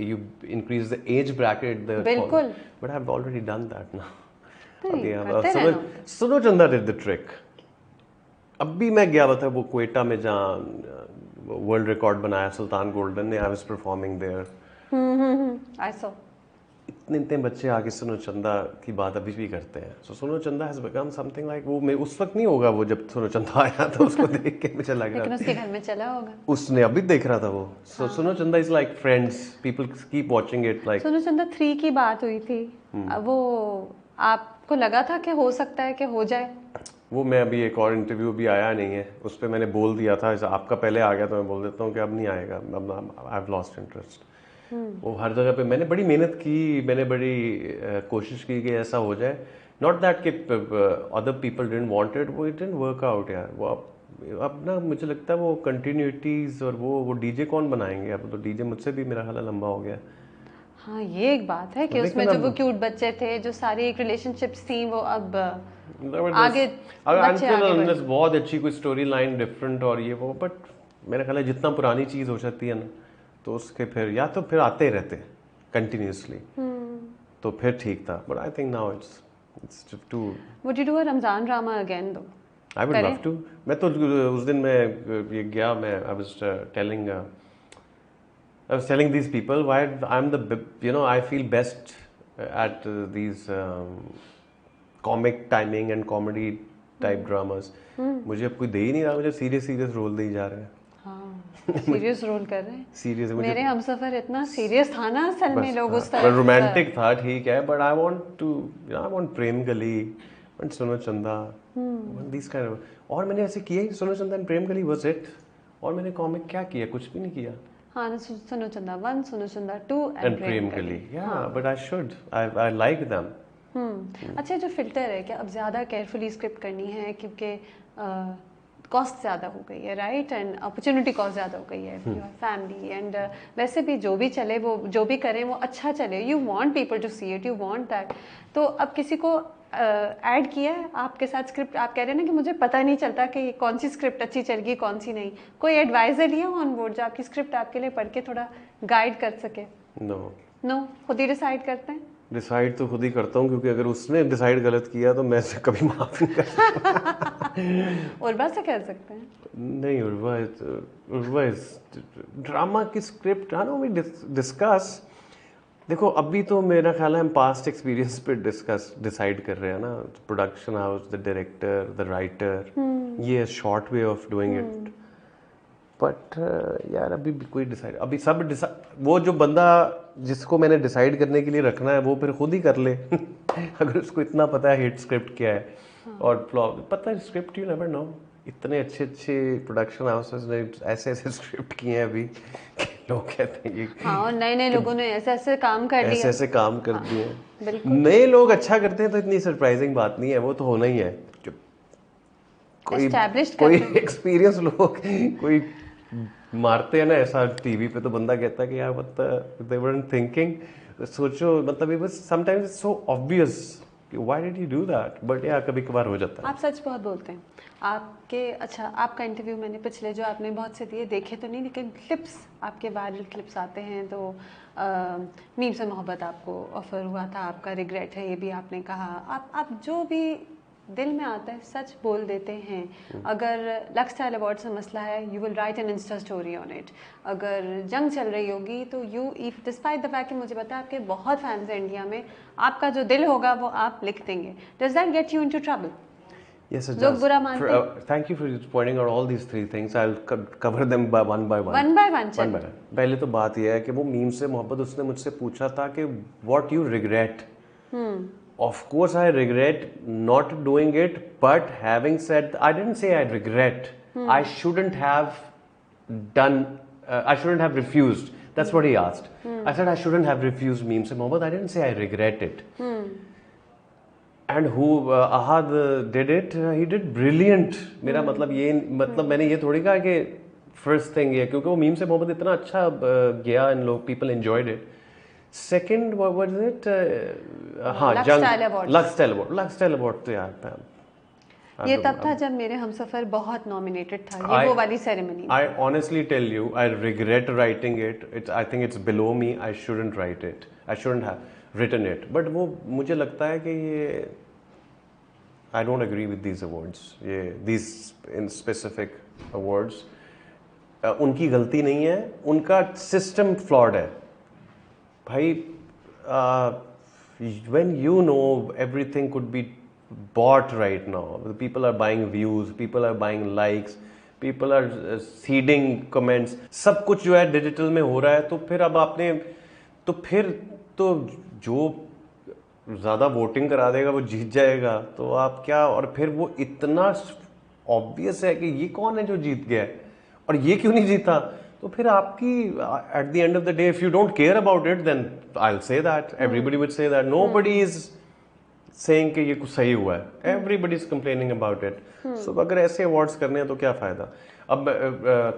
You increase the age bracket, the बिल्कुल। but I've already done that now. नहीं, अब करते रहना होता है। सुनो चंदा did the trick. अब भी मैं गया हुआ था वो क्वेटा में जहाँ वर्ल्ड रिकॉर्ड बनाया सुल्तान गोल्डन ने, I was performing there. I saw. इतने बच्चे आगे सुनो चंदा की बात अभी भी करते हैं। सो सुनो चंदा हैज बिकम समथिंग लाइक, वो मैं उस वक्त नहीं होगा वो जब सुनो चंदा आया था, उसको देख के मुझे लग रहा लेकिन उसके घर में चला होगा, उसने अभी देख रहा था वो। सो सुनो चंदा is like friends, people keep watching it like. सुनो चंदा 3 की बात हुई थी, वो आपको लगा था कि हो सकता है कि हो जाए? वो मैं अभी एक और इंटरव्यू भी आया नहीं है, उस पर मैंने बोल दिया था, आपका पहले आ गया तो मैं बोल देता हूँ कि अब नहीं आएगा, अब आई हैव लॉस्ट इंटरेस्ट। वो हर जगह पे मैंने बड़ी मेहनत की, मैंने बड़ी कोशिश की कि ऐसा हो जाए, नॉट दैट कि other people didn't want it, वो इट डिडंट वर्क आउट यार। वो अब ना मुझे लगता है वो कंटिन्यूटीज और वो डीजे कौन बनाएंगे? अब तो डीजे मुझसे भी मेरा ख्याल लंबा हो गया। हाँ ये एक बात है कि उसमें जो वो क्यूट बच्चे थे, जो सारी एक रिलेशनशिप्स थी, वो अब आगे अगर बहुत अच्छी कोई स्टोरी लाइन डिफरेंट और ये वो, बट मेरा ख्याल है जितना पुरानी चीज हो जाती है ना तो उसके फिर या तो फिर आते रहते कंटिन्यूसली, तो फिर ठीक था, but I think now it's too. Would you do a Ramzan drama again though? I would love to. मैं तो उस दिन मैं ये गया, मैं I was telling these people why I'm the, you know, I feel best at these comic timing and comedy type dramas. मुझे अब कोई दे ही नहीं रहा, मुझे सीरियस रोल दे ही जा रहे हैं। हाँ सीरियस रोल कर रहे हैं। सीरियस मेरे हमसफर इतना सीरियस था ना असल में, लोग उस तरह रोमांटिक था, ठीक है, बट आई वांट प्रेम गली, वांट सुनो चंदा, दिस काइंड ऑफ। और मैंने ऐसे किया ही, सुनो चंदा एंड प्रेम गली वाज इट। और मैंने कॉमिक क्या किया? कुछ भी नहीं किया। हाँ, सुनो चंदा 1, सुनो चंदा 2 एंड प्रेम गली। या but I should, I like them. अच्छा, जो फिल्टर है क्या अब ज़्यादा केयरफुली स्क्रिप्ट करनी है क्योंकि कॉस्ट ज़्यादा हो गई है, राइट, एंड अपॉर्चुनिटी कॉस्ट ज़्यादा हो गई है, फैमिली एंड वैसे भी जो भी चले, वो जो भी करें वो अच्छा चले, you want people to see it, you want that. तो अब किसी को ऐड किया है आपके साथ स्क्रिप्ट, आप कह रहे हैं ना कि मुझे पता नहीं चलता कि कौन सी स्क्रिप्ट अच्छी चलेगी कौन सी नहीं, कोई एडवाइजर लिया ऑन बोर्ड जो आपकी स्क्रिप्ट आपके लिए पढ़ के थोड़ा गाइड कर सके? नो खुद ही डिसाइड करते हैं? डिसाइड तो खुद ही करता हूँ, क्योंकि अगर उसने डिसाइड गलत किया तो मैं उसे कभी माफ नहीं कर सकता। उर्वा से कह सकते हैं। नहीं, उर्वा इज ड्रामा की स्क्रिप्ट, हाँ, वी डिस्कस। देखो अभी तो मेरा ख्याल है हम पास्ट एक्सपीरियंस पे डिसाइड कर रहे हैं ना, production house, the director, the writer, ये short way of doing it. But यार अभी भी कोई डिसाइड, अभी सब वो जो बंदा जिसको मैंने डिसाइड करने के लिए रखना है वो फिर खुद ही कर ले। अगर उसको इतना पता है हिट स्क्रिप्ट क्या है और फ्लॉप पता है स्क्रिप्ट, यू नेवर नो। इतने अच्छे अच्छे प्रोडक्शन हाउसेस ने ऐसे ऐसे स्क्रिप्ट किए हैं अभी कि लोग कहते हैं ये, हाँ, और नए नए लोगों ने ऐसे ऐसे काम कर ऐसे दिया। ऐसे काम कर दिए। बिल्कुल। नए लोग अच्छा करते हैं तो इतनी सरप्राइजिंग बात नहीं है, वो तो होना ही है। जो कोई Established कोई करते एक्सपीरियंस लोग कोई मारते हैं ना ऐसा टीवी पे, तो बंदा कहता है कि यार मतलब दे weren't थिंकिंग। सोचो मतलब it was sometimes it's so obvious कि why did you do that, but यार कभी कभार हो जाता है। आप सच बहुत बोलते हैं। आपके अच्छा, आपका इंटरव्यू मैंने पिछले जो आपने बहुत से दिए देखे तो नहीं, लेकिन क्लिप्स आपके वायरल क्लिप्स आते हैं तो मीम से मोहब्बत आपको ऑफर हुआ था, आपका रिग्रेट है ये भी आपने कहा। आप जो भी दिल में आता है सच बोल देते हैं। अगर लक्स स्टाइल अवार्ड से मसला है, you will write an insta story on it. अगर जंग चल रही होगी तो you if despite the fact कि मुझे पता है आपके बहुत फैंस हैं इंडिया में, आपका जो दिल होगा वो आप लिख देंगे। Does that get you into trouble? Yes, it लोग does. बुरा मानते हैं। Thank you for pointing out all these three things. I'll cover them one by one. One by one One by one. पहले तो बात यह है कि वो मीम से मोहब्बत उसने मुझसे पूछा था कि what you regret. Of course I regret not doing it, but having said, I didn't say I regret. I shouldn't have done. I shouldn't have refused. That's what he asked. I said I shouldn't have refused Meme Se Mohabbat. I didn't say I regret it. And who Ahad did it? He did brilliant. मेरा मतलब मैंने ये थोड़ी कहा कि first thing ये, क्योंकि वो मीम से मोहब्बत इतना अच्छा गया, इन लोग people enjoyed it. Second, what was it? हाँ, Lux जंग, Style Awards. Lux Style Award तो यार ये तब था जब मेरे हमसफर बहुत नॉमिनेटेड था, ये वो वाली ceremony. I honestly tell you, I regret writing it. I think it's below me. I shouldn't write it. I shouldn't have written it. But वो मुझे लगता है कि ये I don't agree with these awards. ये these in specific awards. उनकी गलती नहीं है, उनका सिस्टम फ्लॉड है भाई। When you know everything could be bought right now, people are buying views, people are buying likes, people are seeding comments, सब कुछ जो है डिजिटल में हो रहा है, तो फिर अब आपने तो जो ज़्यादा वोटिंग करा देगा वो जीत जाएगा। तो आप क्या, और फिर वो इतना ऑब्वियस है कि ये कौन है जो जीत गया है और ये क्यों नहीं जीता, तो फिर आपकी at the end of the day if you don't care about it then I will say that, everybody would say that, nobody is saying कि ये कुछ सही हुआ है, everybody is complaining about it. So अगर ऐसे अवार्ड्स करने हैं तो क्या फायदा। अब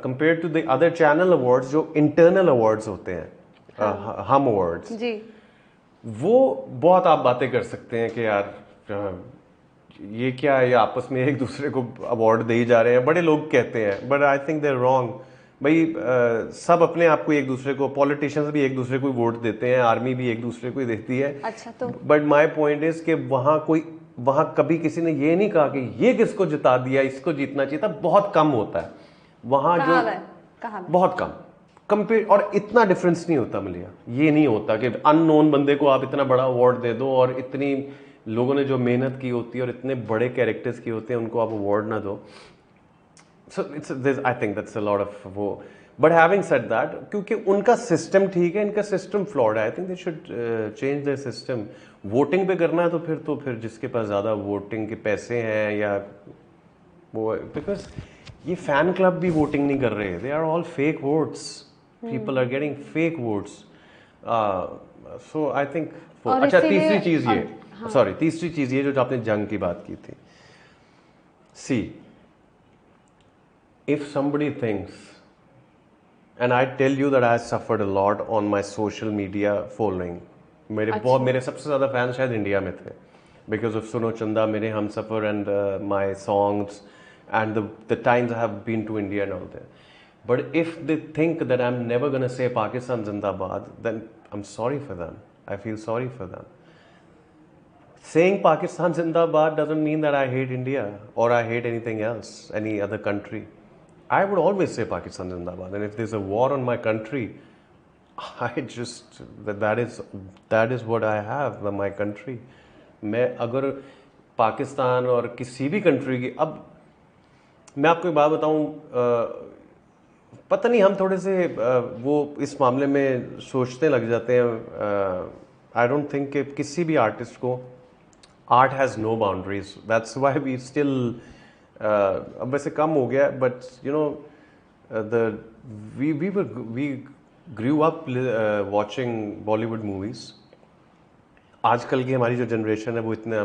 compare to the other channel awards जो इंटरनल अवार्ड्स होते हैं, हम अवार्ड्स जी, वो बहुत आप बातें कर सकते हैं कि यार ये क्या है, ये आपस में एक दूसरे को अवार्ड दे ही जा रहे हैं, बड़े लोग कहते हैं, but I think they are wrong भाई। सब अपने आप को एक दूसरे को, पॉलिटिशियंस भी एक दूसरे को वोट देते हैं, आर्मी भी एक दूसरे को ही देती है। अच्छा, तो बट माय पॉइंट इज कि वहां कभी किसी ने ये नहीं कहा कि ये किसको जिता दिया, इसको जीतना चाहिए था, बहुत कम होता है वहां जो बहुत कम कंपेयर, और इतना डिफरेंस नहीं होता मिलिया, ये नहीं होता कि अननोन बंदे को आप इतना बड़ा अवार्ड दे दो और इतनी लोगों ने जो मेहनत की होती है और इतने बड़े कैरेक्टर्स की होते हैं उनको आप अवार्ड ना दो। So it's I think that's a lot of वो। बट हैविंग सेड दैट, क्योंकि उनका सिस्टम ठीक है, इनका सिस्टम फ्लॉड है, आई think they should change their system. Voting पे करना है तो फिर जिसके पास ज़्यादा वोटिंग के पैसे हैं या वो, बिकॉज ये फैन क्लब भी वोटिंग नहीं कर रहे, they are all fake votes, people are getting fake votes. So I think अच्छा, तीसरी चीज़ ये, सॉरी, तीसरी चीज़ ये जो आपने जंग की बात की थी, सी if somebody thinks, and I tell you that I suffered a lot on my social media following, मेरे सबसे ज़्यादा फैन शायद इंडिया में थे because of सुनो चंदा, मेरे हम सफ़र and my songs and the times I have been to India and all that. But if they think that I'm never gonna say Pakistan Zindabad, then I'm sorry for them. I feel sorry for them. Saying Pakistan Zindabad doesn't mean that I hate India or I hate anything else, any other country. I would always say Pakistan Zindabad, and if there's a war on my country, I just that is what I have, my country. मैं अगर पाकिस्तान और किसी भी country की अब मैं आपको एक बात बताऊं पता नहीं हम थोड़े से वो इस मामले में सोचने लग जाते हैं आई डोंट थिंक कि किसी भी आर्टिस्ट को art has no boundaries that's why we still अब वैसे कम हो गया but you know the we grew up watching Bollywood movies आजकल की हमारी जो जनरेशन है वो इतने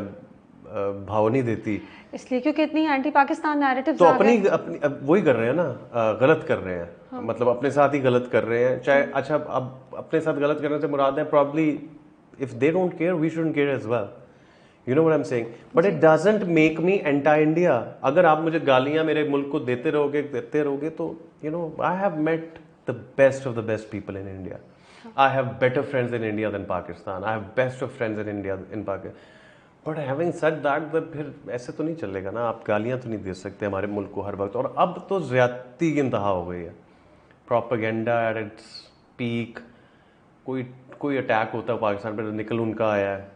भाव नहीं देती इसलिए क्योंकि इतनी एंटी पाकिस्तान नैरेटिव्स तो अपनी अब वही कर रहे हैं ना गलत कर रहे हैं हाँ. मतलब अपने साथ ही गलत कर रहे हैं चाहे अच्छा अब अपने साथ गलत करने से मुराद है probably if they don't care we shouldn't care as well you know what I am saying but it doesn't make me anti India अगर आप मुझे गालियां मेरे मुल्क को देते रहोगे तो you know I have met the best of the best people in India I have better friends in India than Pakistan I have best of friends in India in Pakistan but having said that फिर ऐसे तो नहीं चलेगा ना आप गालियां तो नहीं दे सकते हमारे मुल्क को हर वक्त और अब तो ज़्यादती की इंतहा हो गई है प्रोपेगेंडा एट इट्स पीक कोई अटैक होता है पाकिस्तान पर निकल उनका आया है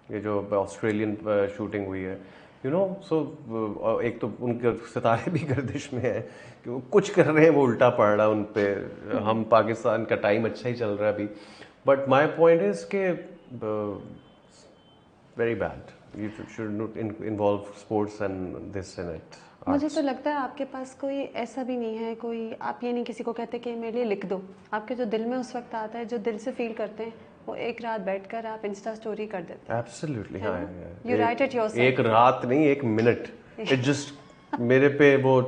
ये जो ऑस्ट्रेलियन शूटिंग हुई है यू नो सो एक तो उनके सितारे भी गर्दिश में है कि वो कुछ कर रहे हैं वो उल्टा पड़ रहा है उन पर हम पाकिस्तान का टाइम अच्छा ही चल रहा है अभी बट माई पॉइंट इज़ के very bad. You should not involve sports and this in it. मुझे तो लगता है आपके पास कोई ऐसा भी नहीं है कोई आप ये नहीं किसी को कहते कि मेरे लिए लिख दो आपके जो दिल में उस वक्त आता है जो दिल से फील करते हैं वो एक रात बैठकर आप इंस्टा स्टोरी कर देते हैं Absolutely, हाँ यू राइट इट योरसेल्फ एक रात नहीं एक मिनट इट जस्ट मेरे पे वो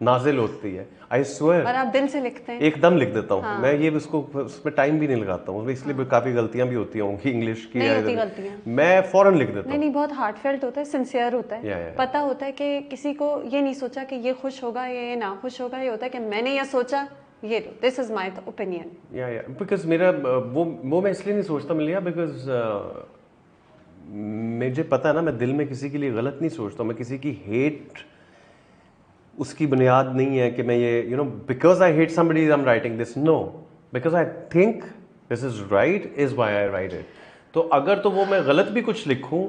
नाजिल होती है आई स्वेयर और आप दिल से लिखते हैं एकदम लिख देता हूँ मैं ये उसको उसमें टाइम भी नहीं लगाता हूँ इसलिए काफी गलतियां भी होती होंगी इंग्लिश की नहीं होती गलतियां मैं फौरन लिख देता हूँ नहीं बहुत हार्टफेल्ट होता है सिंसियर होता है पता होता है कि किसी को ये नहीं सोचा कि ये खुश होगा ये ना खुश होगा ये होता है कि मैंने ये सोचा ये दिस इज माय ओपिनियन या बिकॉज मेरा वो मैं इसलिए नहीं सोचता मिल गया बिकॉज मुझे पता है ना मैं दिल में किसी के लिए गलत नहीं सोचता मैं किसी की हेट उसकी बुनियाद नहीं है कि मैं ये you know because I hate somebody I am writing this no because I think this is right is why I write it तो अगर तो वो मैं गलत भी कुछ लिखूं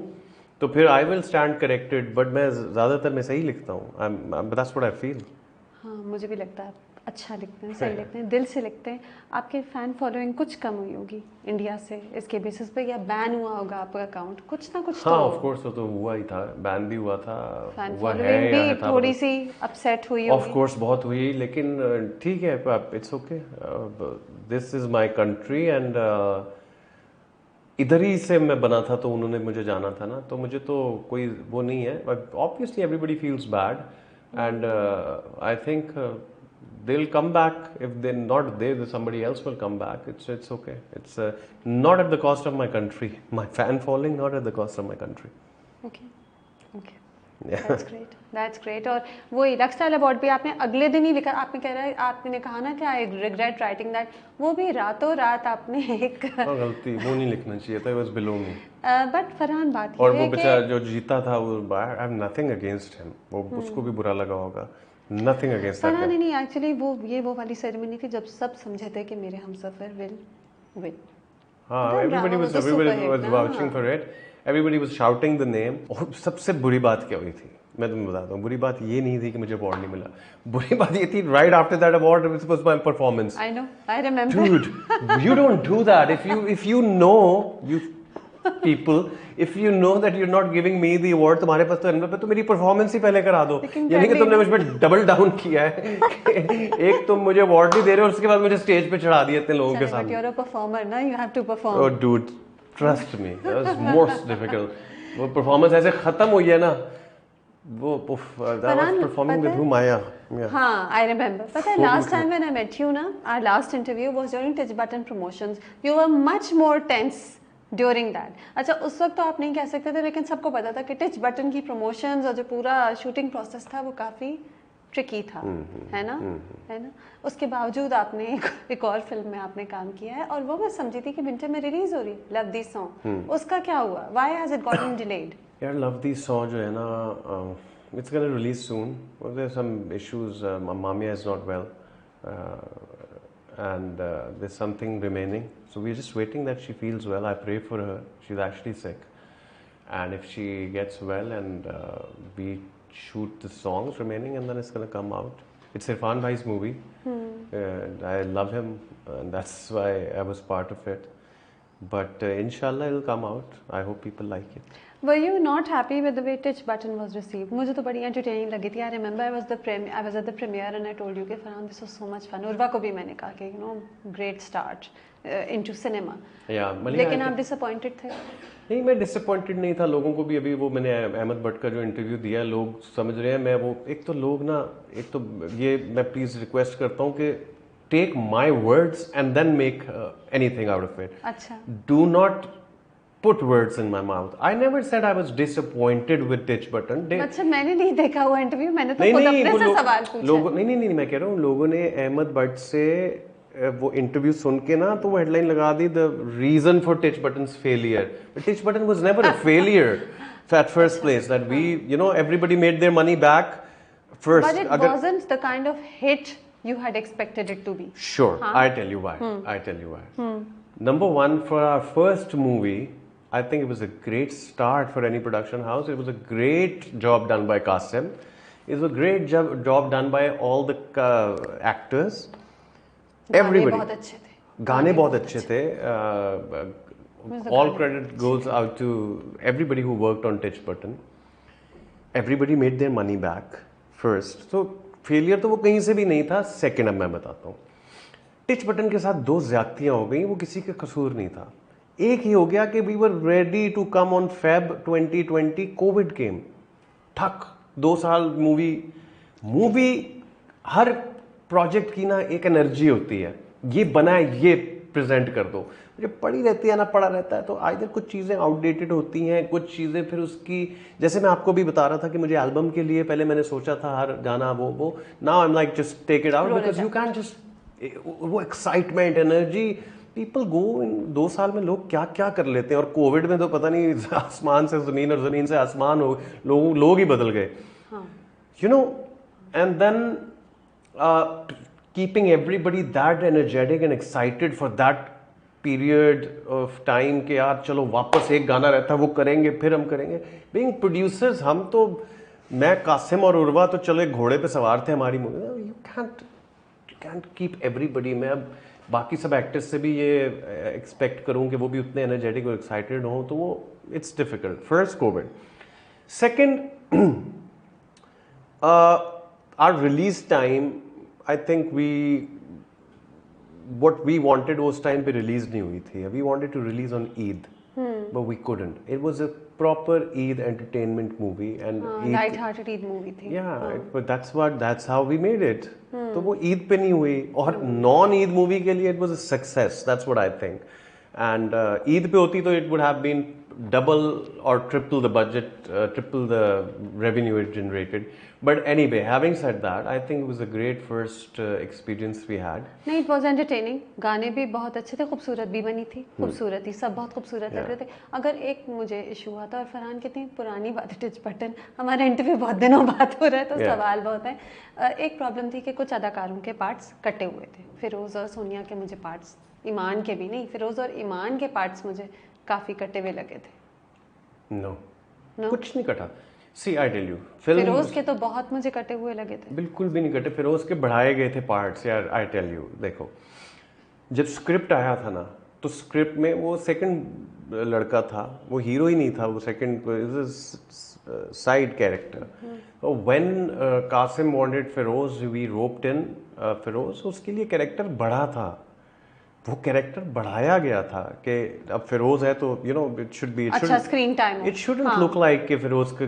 तो फिर I will stand corrected but मैं ज़्यादातर मैं सही लिखता हूँ दैट्स व्हाट आई फील हाँ मुझे भी लगता है अच्छा लिखते हैं सही लिखते हैं दिल से लिखते हैं आपके फ़ैन फॉलोइंग कुछ कम हुई होगी इंडिया से इसके बेसिस पे या बैन हुआ होगा आपका अकाउंट कुछ ना कुछ हाँ ऑफ कोर्स तो हुआ ही था बैन भी हुआ था फैन फॉलोइंग भी थोड़ी सी अपसेट हुई होगी ऑफ कोर्स बहुत हुई लेकिन ठीक है it's okay this is my country and इधर ही से मैं बना था तो उन्होंने मुझे जाना था ना तो मुझे तो कोई वो नहीं है obviously everybody feels bad and I think they'll come back if they're not there then somebody else will come back it's okay it's not at the cost of my country my fan following not at the cost of my country okay that's great और वो लक्सटाइल award भी आपने अगले दिन ही लिखा आपने कह रहा है आपने कहा ना कि आई रिग्रेट राइटिंग दैट वो भी रातों रात आपने एक गलती वो नहीं लिखना चाहिए था it was below me but Farhan बात और वो बेचारा जो जीता था वो I have nothing against him वो उसको भी बुरा लगा होगा Nothing against that. नहीं एक्चुअली वो वाली सेरेमनी थी जब सब समझे थे कि मेरे हमसफर विल विन हाँ everybody was vouching for it everybody was shouting the name और सबसे बुरी बात क्या हुई थी मैं तुम्हें बताता हूँ बुरी बात ये नहीं थी कि मुझे अवार्ड नहीं मिला बुरी बात ये थी right after that award it was my performance I know I remember dude you don't do that if you know you people if you know that you're not giving me the award तुम्हारे पास तो envelope है तो मेरी performance ही पहले करा दो यानी कि तुमने मुझ पे डबल डाउन किया है एक तुम मुझे अवार्ड नहीं दे रहे हो उसके बाद मुझे स्टेज पे चढ़ा दिया इतने लोगों के सामने you're a performer ना you have to perform oh dude trust me that was most difficult वो परफॉर्मेंस ऐसे खत्म हुई है ना वो that was performing with whom Maya हाँ I remember पता है last time when I met you ना our last interview was during Tij Button promotions you were much more tense during that अच्छा उस वक्त तो आप नहीं कह सकते थे लेकिन सबको पता था कि टिच बटन की प्रमोशंस और जो पूरा शूटिंग प्रोसेस था वो काफ़ी ट्रिकी था, है ना, है ना। उसके बावजूद आपने एक और फिल्म में आपने काम किया है और वो मैं समझी थी कि विंटर में रिलीज हो रही लव दिस सॉन्ग, उसका क्या हुआ, why has it gotten delayed? यार लव दिस सॉन्ग जो है ना, it's gonna release soon, there some issues, मामिया is not well and there's something remaining, so we're just waiting that she feels well. I pray for her. She's actually sick, and if she gets well and we shoot the songs remaining and then it's going to come out. It's Irfan Bhai's movie, and I love him and that's why I was part of it, but inshallah it'll come out. I hope people like it. Were you not happy with the way Titch Button was received? मुझे तो बड़ी entertaining लगी थी. I remember I was at the premiere and I told you कि Farhan this was so much fun. Urwa को भी मैंने कहा कि you know great start into cinema. Yeah, लेकिन आप disappointed थे? नहीं, मैं डिसअपॉइंटेड नहीं था. लोगों को भी अभी वो मैंने अहमद भट्ट का जो इंटरव्यू दिया, लोग समझ रहे हैं. मैं वो एक तो लोग ना, एक तो ये मैं प्लीज रिक्वेस्ट करता हूँ कि take my words and then make anything out of it. अच्छा. Do not put words in my mouth. I never said I was disappointed with Titch Button. अच्छा, मैंने नहीं देखा हुआ इंटरव्यू, मैंने तो खुद अपने से सवाल पूछा. लोगों नहीं, मैं कह रहा हूँ लोगों ने अहमद भट्ट से वो इंटरव्यू सुन के ना तो वो हेडलाइन लगा दी, the reason for Tich Button's failure. But Tich Button was never a failure at first place. That we, you know, everybody made their money back first. But it wasn't the kind of hit you had expected it to be. Sure. I tell you why. Number one, for our first movie, I think it was a great start for any production house. It was a great job done by Qasim. It was a great job done by all the actors. Everybody. गाने बहुत अच्छे थे. All credit goes out to everybody who worked on Titch Button. Everybody made their money back first. So failure तो वो कहीं से भी नहीं था. Second, अब मैं बताता हूँ. टिच बटन के साथ दो ज्यादतियां हो गई, वो किसी का कसूर नहीं था. एक ही हो गया कि we were ready to come on Feb 2020, covid came, ठक 2 साल मूवी हर प्रोजेक्ट की ना एक एनर्जी होती है, ये बना है ये प्रेजेंट कर दो. मुझे पड़ी रहती है ना, पड़ा रहता है, तो आइदर कुछ चीज़ें आउटडेटेड होती हैं, कुछ चीज़ें फिर उसकी, जैसे मैं आपको भी बता रहा था कि मुझे एल्बम के लिए पहले मैंने सोचा था हर गाना वो now I am like just take it out because you can just, वो excitement energy people go in 2 साल में लोग क्या क्या कर लेते हैं. और कोविड में तो पता नहीं आसमान से ज़मीन और ज़मीन से आसमान हो, लोग ही बदल गए, you know. And then keeping everybody that energetic and excited for that period of time कि यार चलो वापस एक गाना रहता है वो करेंगे, फिर हम करेंगे. बीइंग प्रोड्यूसर्स, हम तो, मैं, कासिम और उर्वा तो चलो एक घोड़े पे सवार थे हमारी movie. You can't keep everybody. मैं अब बाकी सब एक्टर्स से भी ये एक्सपेक्ट करूं कि वो भी उतने एनर्जेटिक और एक्साइटेड हों, तो वो it's difficult. First covid. Second, our release time, I think what we wanted उस टाइम पे रिलीज नहीं हुई थी. We wanted to release on Eid, but we couldn't. It was a proper Eid entertainment movie and light-hearted Eid movie थी. Yeah, but that's how we made it. तो वो ईद पे नहीं हुई, और नॉन ईद मूवी के लिए it was a success. That's what I think. And Eid पे होती तो it would have been double or triple the budget, triple the revenue it generated. But anyway, having said that, I think it was a great first experience we had. नहीं, it was entertaining. गाने भी बहुत अच्छे थे, खूबसूरत भी बनी थी, खूबसूरत थी, सब बहुत खूबसूरत लग रहे थे. अगर एक मुझे इशू हुआ था, और फरहान कितनी पुरानी बात है, टिच बटन, हमारा इंटरव्यू बहुत दिनों बाद हो रहा है तो सवाल बहुत है. एक प्रॉब्लम थी कि कुछ अदाकारों के पार्ट्स कटे हुए थे. फिरोज और सोनिया के मुझे पार्ट्स, ईमान के भी नहीं, फिरोज और ईमान के पार्ट्स मुझे काफ़ी कटे हुए लगे थे. No. कुछ नहीं कटा. See, I tell you, film Feroz के तो बहुत मुझे कटे हुए लगे थे. बिल्कुल भी नहीं कटे. फिरोज के बढ़ाए गए थे पार्ट्स. यार I tell you, देखो, जब स्क्रिप्ट आया था ना, तो स्क्रिप्ट में वो सेकंड लड़का था, वो हीरो ही नहीं था, वो second side character. When Qasim wanted Feroze, we roped in Feroze. उसके लिए कैरेक्टर बढ़ा था, वो कैरेक्टर बढ़ाया गया था कि अब फिरोज है तो you know it should be, अच्छा screen time, it shouldn't look like कि फिरोज का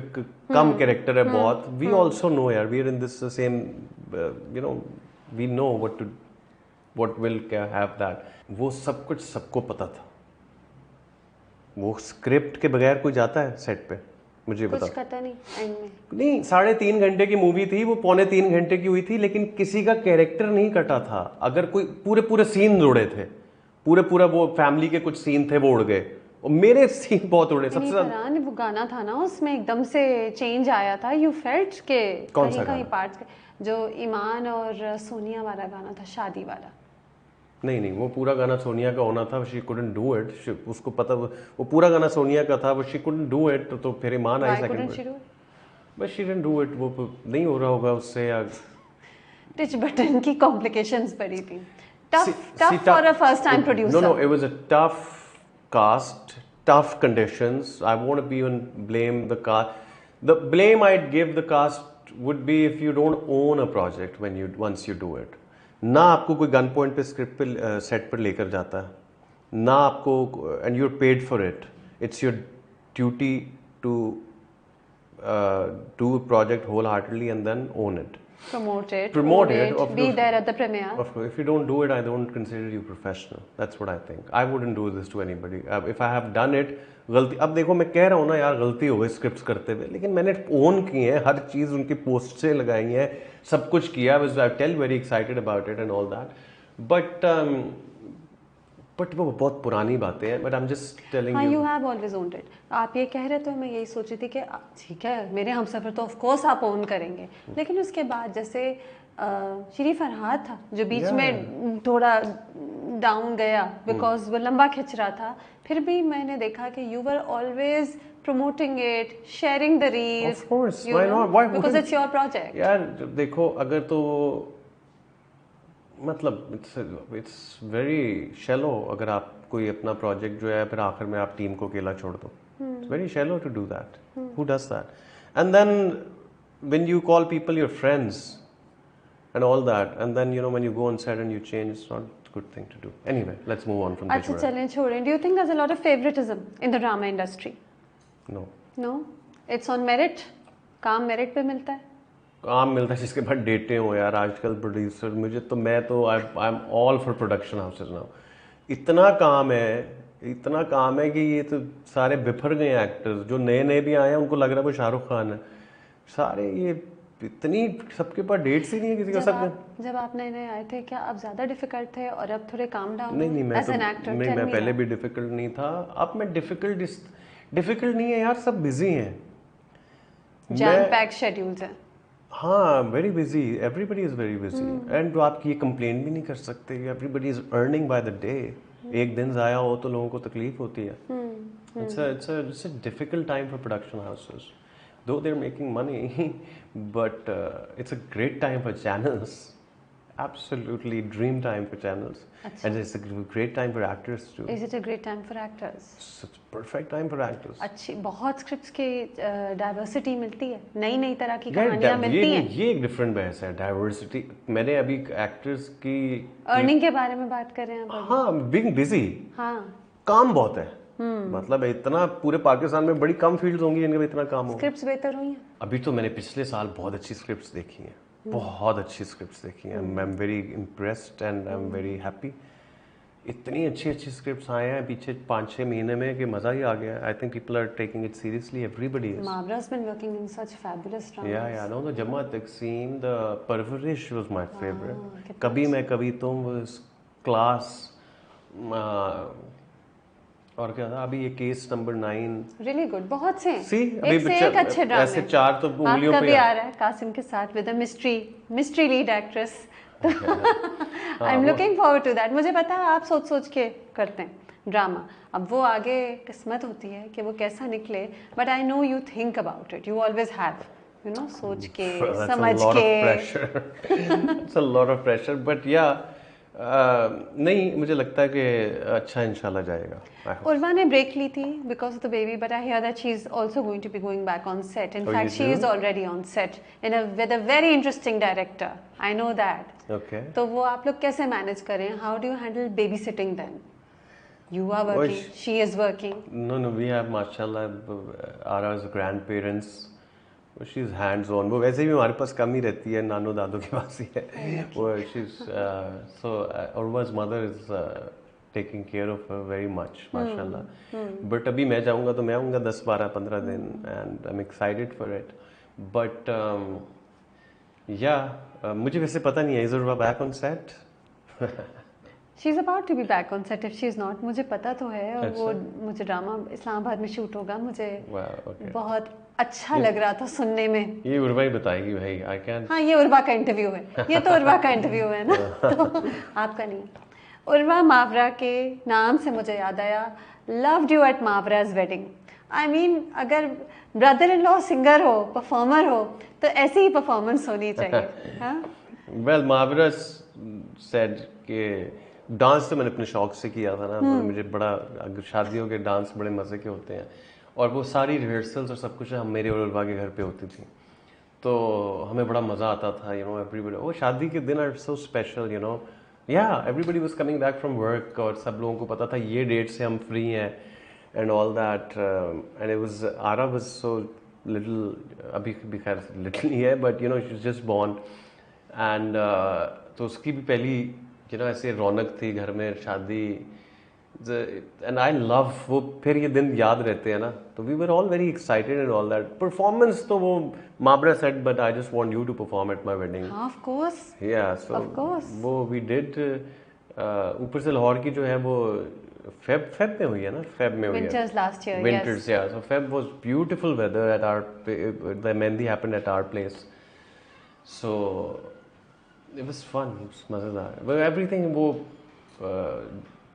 कम कैरेक्टर है बहुत. वी आल्सो नो यार, we are in this same, you know, we know what will have that. वो सब कुछ सबको पता था. वो स्क्रिप्ट के बगैर कोई जाता है सेट पे? मुझे बता। कुछ कटा नहीं एंड में? नहीं, 3.5 घंटे की मूवी थी वो, 2.25 घंटे की हुई थी, लेकिन किसी का कैरेक्टर नहीं कटा था। अगर कोई पूरे पूरे सीन उड़े थे, पूरा वो फैमिली के कुछ सीन थे वो उड़ गए, और मेरे सीन बहुत उड़े सबसे नहीं ज्यादा। फरहान, वो गाना था ना उसमें एकदम से चेंज आया था, यू फेल्ट के कौन सा कहीं कहीं गाना? पार्ट्स, जो ईमान और सोनिया वाला गाना था, शादी वाला। नहीं, वो पूरा गाना सोनिया का होना था, शी कुडंट डू इट, उसको पता वो पूरा गाना सोनिया का था, वो शी कुडंट डू इट, तो फिर ईमान आई व्हाई सेकंड कुडंट में। She do? But she didn't do it, वो नहीं हो रहा होगा उससे, या टिच बटन की कॉम्प्लिकेशंस पड़ी थी। See, tough for a first time No, producer. it was a tough cast, tough conditions. I won't even blame the cast. The blame I'd give the cast would be if you don't own a project once you do it. ना आपको कोई gun point पे script पे set पर लेकर जाता है, ना आपको, and you are paid for it, it's your duty to do a project wholeheartedly and then own it. Promote it, Promote own it, it, of be course. there at the premiere. Of course, if you don't do it, I don't consider you professional. That's what I think. I wouldn't do this to anybody. If I have done it, गलती, अब देखो मैं कह रहा हूँ ना यार, गलती हो गई स्क्रिप्ट्स करते हुए, लेकिन मैंने ओन की है, हर चीज़ उनकी पोस्ट से लगाई है, सब कुछ किया। I tell very excited about it and all that, but वो बहुत पुरानी बातें हैं, but I am just telling हाँ, you. You have always owned it. आप ये कह रहे तो मैं यही सोच रही थी कि ठीक है, मेरे हमसफर तो ऑफ कोर्स आप ओन करेंगे, लेकिन उसके बाद जैसे श्री फरहाद था जो बीच में थोड़ा डाउन गया बिकॉज वो लंबा खिंच रहा था, फिर भी मैंने देखा कि you were always promoting it, sharing the reels. Of course, you why know, not? Why because wouldn't? it's your project. यार देखो, अगर तो मतलब इट्स वेरी शेलो, अगर आप कोई अपना प्रोजेक्ट जो है फिर आखिर में आप टीम को अकेला छोड़ दो, it's very shallow to do that. Who does that? And then when you call people your friends and all that, and then when you go on set and you change, it's not a good thing to do. Anyway, let's move on from this. अच्छा चलें छोड़ें। Do you think there's a lot of favoritism in the drama industry? No. No? It's on merit? काम merit पे मिलता है? काम मिलता है जिसके बाद डेटे हो यार, आजकल प्रोड्यूसर, मैं तो I am all for production houses now. इतना काम है कि ये तो सारे बिफर गए एक्टर्स, जो नए नए भी आए हैं उनको लग रहा है वो शाहरुख खान है, सारे ये इतनी सबके पास डेट्स ही नहीं है किसी का। सब जब आप नए नए आए थे, क्या आप ज्यादा डिफिकल्ट थे और अब थोड़े काम डाउन? नहीं, मैं पहले भी डिफिकल्ट नहीं था, अब मैं डिफिकल्ट नहीं है यार, सब बिजी हैं, जैम पैक शेड्यूल्स हैं। हाँ, very busy, everybody is very busy, and आप ये कंप्लेन भी नहीं कर सकते, everybody is earning by the day. एक दिन जाया हो तो लोगों को तकलीफ होती है। It's a difficult time for production houses, though they're making money, but it's a great time for channels, absolutely dream time for channels. And it's a great time for actors too. Is it a great time for actors? It's a perfect time for actors. अच्छी, बहुत scripts के diversity मिलती है, नई नई तरह की कहानियां मिलती हैं। ये एक डिफरेंट बहस है, डाइवर्सिटी। मैंने अभी एक्टर्स की अर्निंग के बारे में बात कर रहे हैं। हाँ, बीइंग बिजी, हाँ, काम बहुत है, मतलब इतना पूरे पाकिस्तान में बड़ी कम फील्ड्स होंगी जिनका इतना काम हो। स्क्रिप्ट्स बेहतर हुई हैं अभी तो मैंने पिछले साल बहुत अच्छी स्क्रिप्ट्स देखी हैं, बहुत अच्छी स्क्रिप्ट्स देखी हैं। I am very impressed and I am very happy. इतनी अच्छी स्क्रिप्ट्स आए हैं पीछे 5-6 महीने में कि मज़ा ही आ गया। I think people are taking it seriously, everybody is. Mavra's been working in such fabulous dramas. You know, the Jama Taqseem, the परवरिश वाज माय फेवरेट। कभी मैं कभी तुम वाज क्लास, और क्या था अभी ये केस नंबर 9, Really good, बहुत से सी एक से एक अच्छे ड्रामे। ऐसे 4 तो उंगलियों पे भी आ रहा है कासिम के साथ with a mystery lead actress. I am looking forward to that. मुझे पता है आप सोच के करते हैं ड्रामा, अब वो आगे किस्मत होती है कि वो कैसा निकले, but I know you think about it, you always have सोच के समझ के। It's a lot of pressure, but yeah, नहीं, मुझे लगता है कि अच्छा इंशाल्लाह जाएगा। उर्वा ने ब्रेक ली थी because of the baby, but I hear that she is also going to be going back on set. In fact she is already on set with a very interesting director, I know that. Okay, तो वो आप लोग कैसे manage करें? How do you handle babysitting then? You are working, she is working. No, we have mashallah Ara's grandparents, she's hands on. वो वैसे भी हमारे पास कम ही रहती है, नानो दादो के पास ही है वो। she's so Urva's mother is taking care of her very much, mashallah. But अभी मैं जाऊँगा तो मैं आऊँगा 10, 12, 15 दिन, and I'm excited for it. But yeah, मुझे वैसे पता नहीं है, is Urva back on set? She's about to be back on set if she's not. मुझे पता तो है, और वो अच्छा। मुझे ड्रामा इस्लामाबाद में शूट होगा, मुझे Wow, okay. बहुत अच्छा लग रहा था सुनने में। ये उर्वा ही बताएगी भाई, I can't. हाँ, ये उर्वा का इंटरव्यू है, ये तो उर्वा का इंटरव्यू है ना, तो आपका नहीं। उर्वा मावरा के नाम से मुझे याद आया, loved you at Mawra's wedding. I mean, अगर ब्रदर इन लॉ सिंगर हो, परफॉर्मर हो, तो ऐसी ही परफॉर्मेंस होनी चाहिए। हाँ, Well, Mavra said कि डांस तो मैंने अपने शौक से किया था ना, तो मुझे बड़ा, अगर शादियों के डांस बड़े मज़े के होते हैं, और वो सारी रिहर्सल्स और सब कुछ हम मेरे और उर्वा के घर पे होती थी, तो हमें बड़ा मज़ा आता था, यू नो, एवरीबडी, वो शादी के दिन are so special, you know, yeah everybody was coming back from work, और सब लोगों को पता था ये डेट से हम फ्री हैं and all that, and it was, Aara was so little, अभी भी खैर लिटिल ही है, but you know she is just born, and तो उसकी भी पहली, यू नो, ऐसे रौनक थी घर में, शादी, एंड आई लव वो, फिर ये दिन याद रहते हैं ना, तो we were all very excited and all that. Performance तो वो Mawra said, but I just want you to perform at my wedding. हाँ, of course, yeah so Of course. वो वी डिड, ऊपर से लाहौर की जो है वो फेब में हुई है ना, फेब में हुई है, winters last year, winters, yeah. So Feb was beautiful weather at our, the mehndi happened at our place. So it was fun, it was मज़ेदार, but everything वो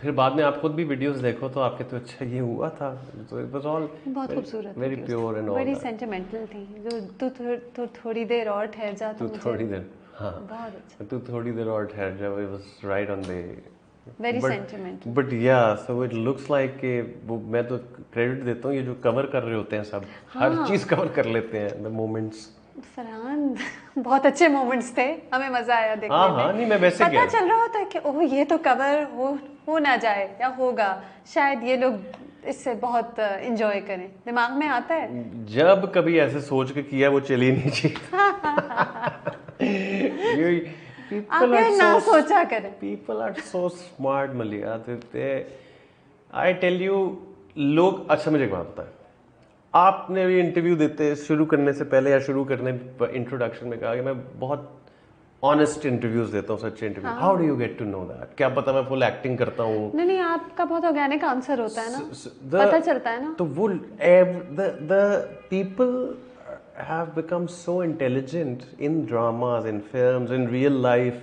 फिर बाद में आप खुद भी वीडियोस देखो तो आपके तो अच्छा ये हुआ था, so it was all बहुत खूबसूरत, very pure and all बड़ी that. सेंटिमेंटल थी, जो तू थोड़ी देर और ठहर जा, तो तू मुझे थोड़ी देर, हाँ, बहुत अच्छा, तू थोड़ी देर और ठहर जा, it was right on the, very but- sentimental. But या सो इट लुक्स लाइक कि वो, मैं तो क्रेडिट देता हूँ, ये जो कवर कर रहे होते हैं सब, हर चीज़ कवर कर लेते हैं, द मोमेंट्स। फरहान, बहुत अच्छे मोमेंट्स थे, हमें मजा आया देखने हाँ में। हाँ, नहीं मैं वैसे पता क्या, चल रहा होता है कि ओह, ये तो कवर हो ना जाए, या होगा, शायद ये लोग इससे बहुत एंजॉय करें, दिमाग में आता है। जब कभी ऐसे सोच के किया वो चली नहीं चाहिए। आप ये ना सोचा करें। People are so smart, Malia. I tell you, लोग, अच्छा मुझे एक बात बताएं, आपने भी इंटरव्यू देते शुरू करने से पहले या शुरू करने इंट्रोडक्शन में कहा कि मैं बहुत ऑनेस्ट इंटरव्यूज देता हूँ, सच्चे interview. How do you get to know that? क्या पता मैं फुल एक्टिंग करता हूँ? नहीं नहीं, आपका बहुत ऑर्गेनिक आंसर होता है ना, पता चलता है ना। तो वो the people have become so intelligent in dramas, in films, in real life,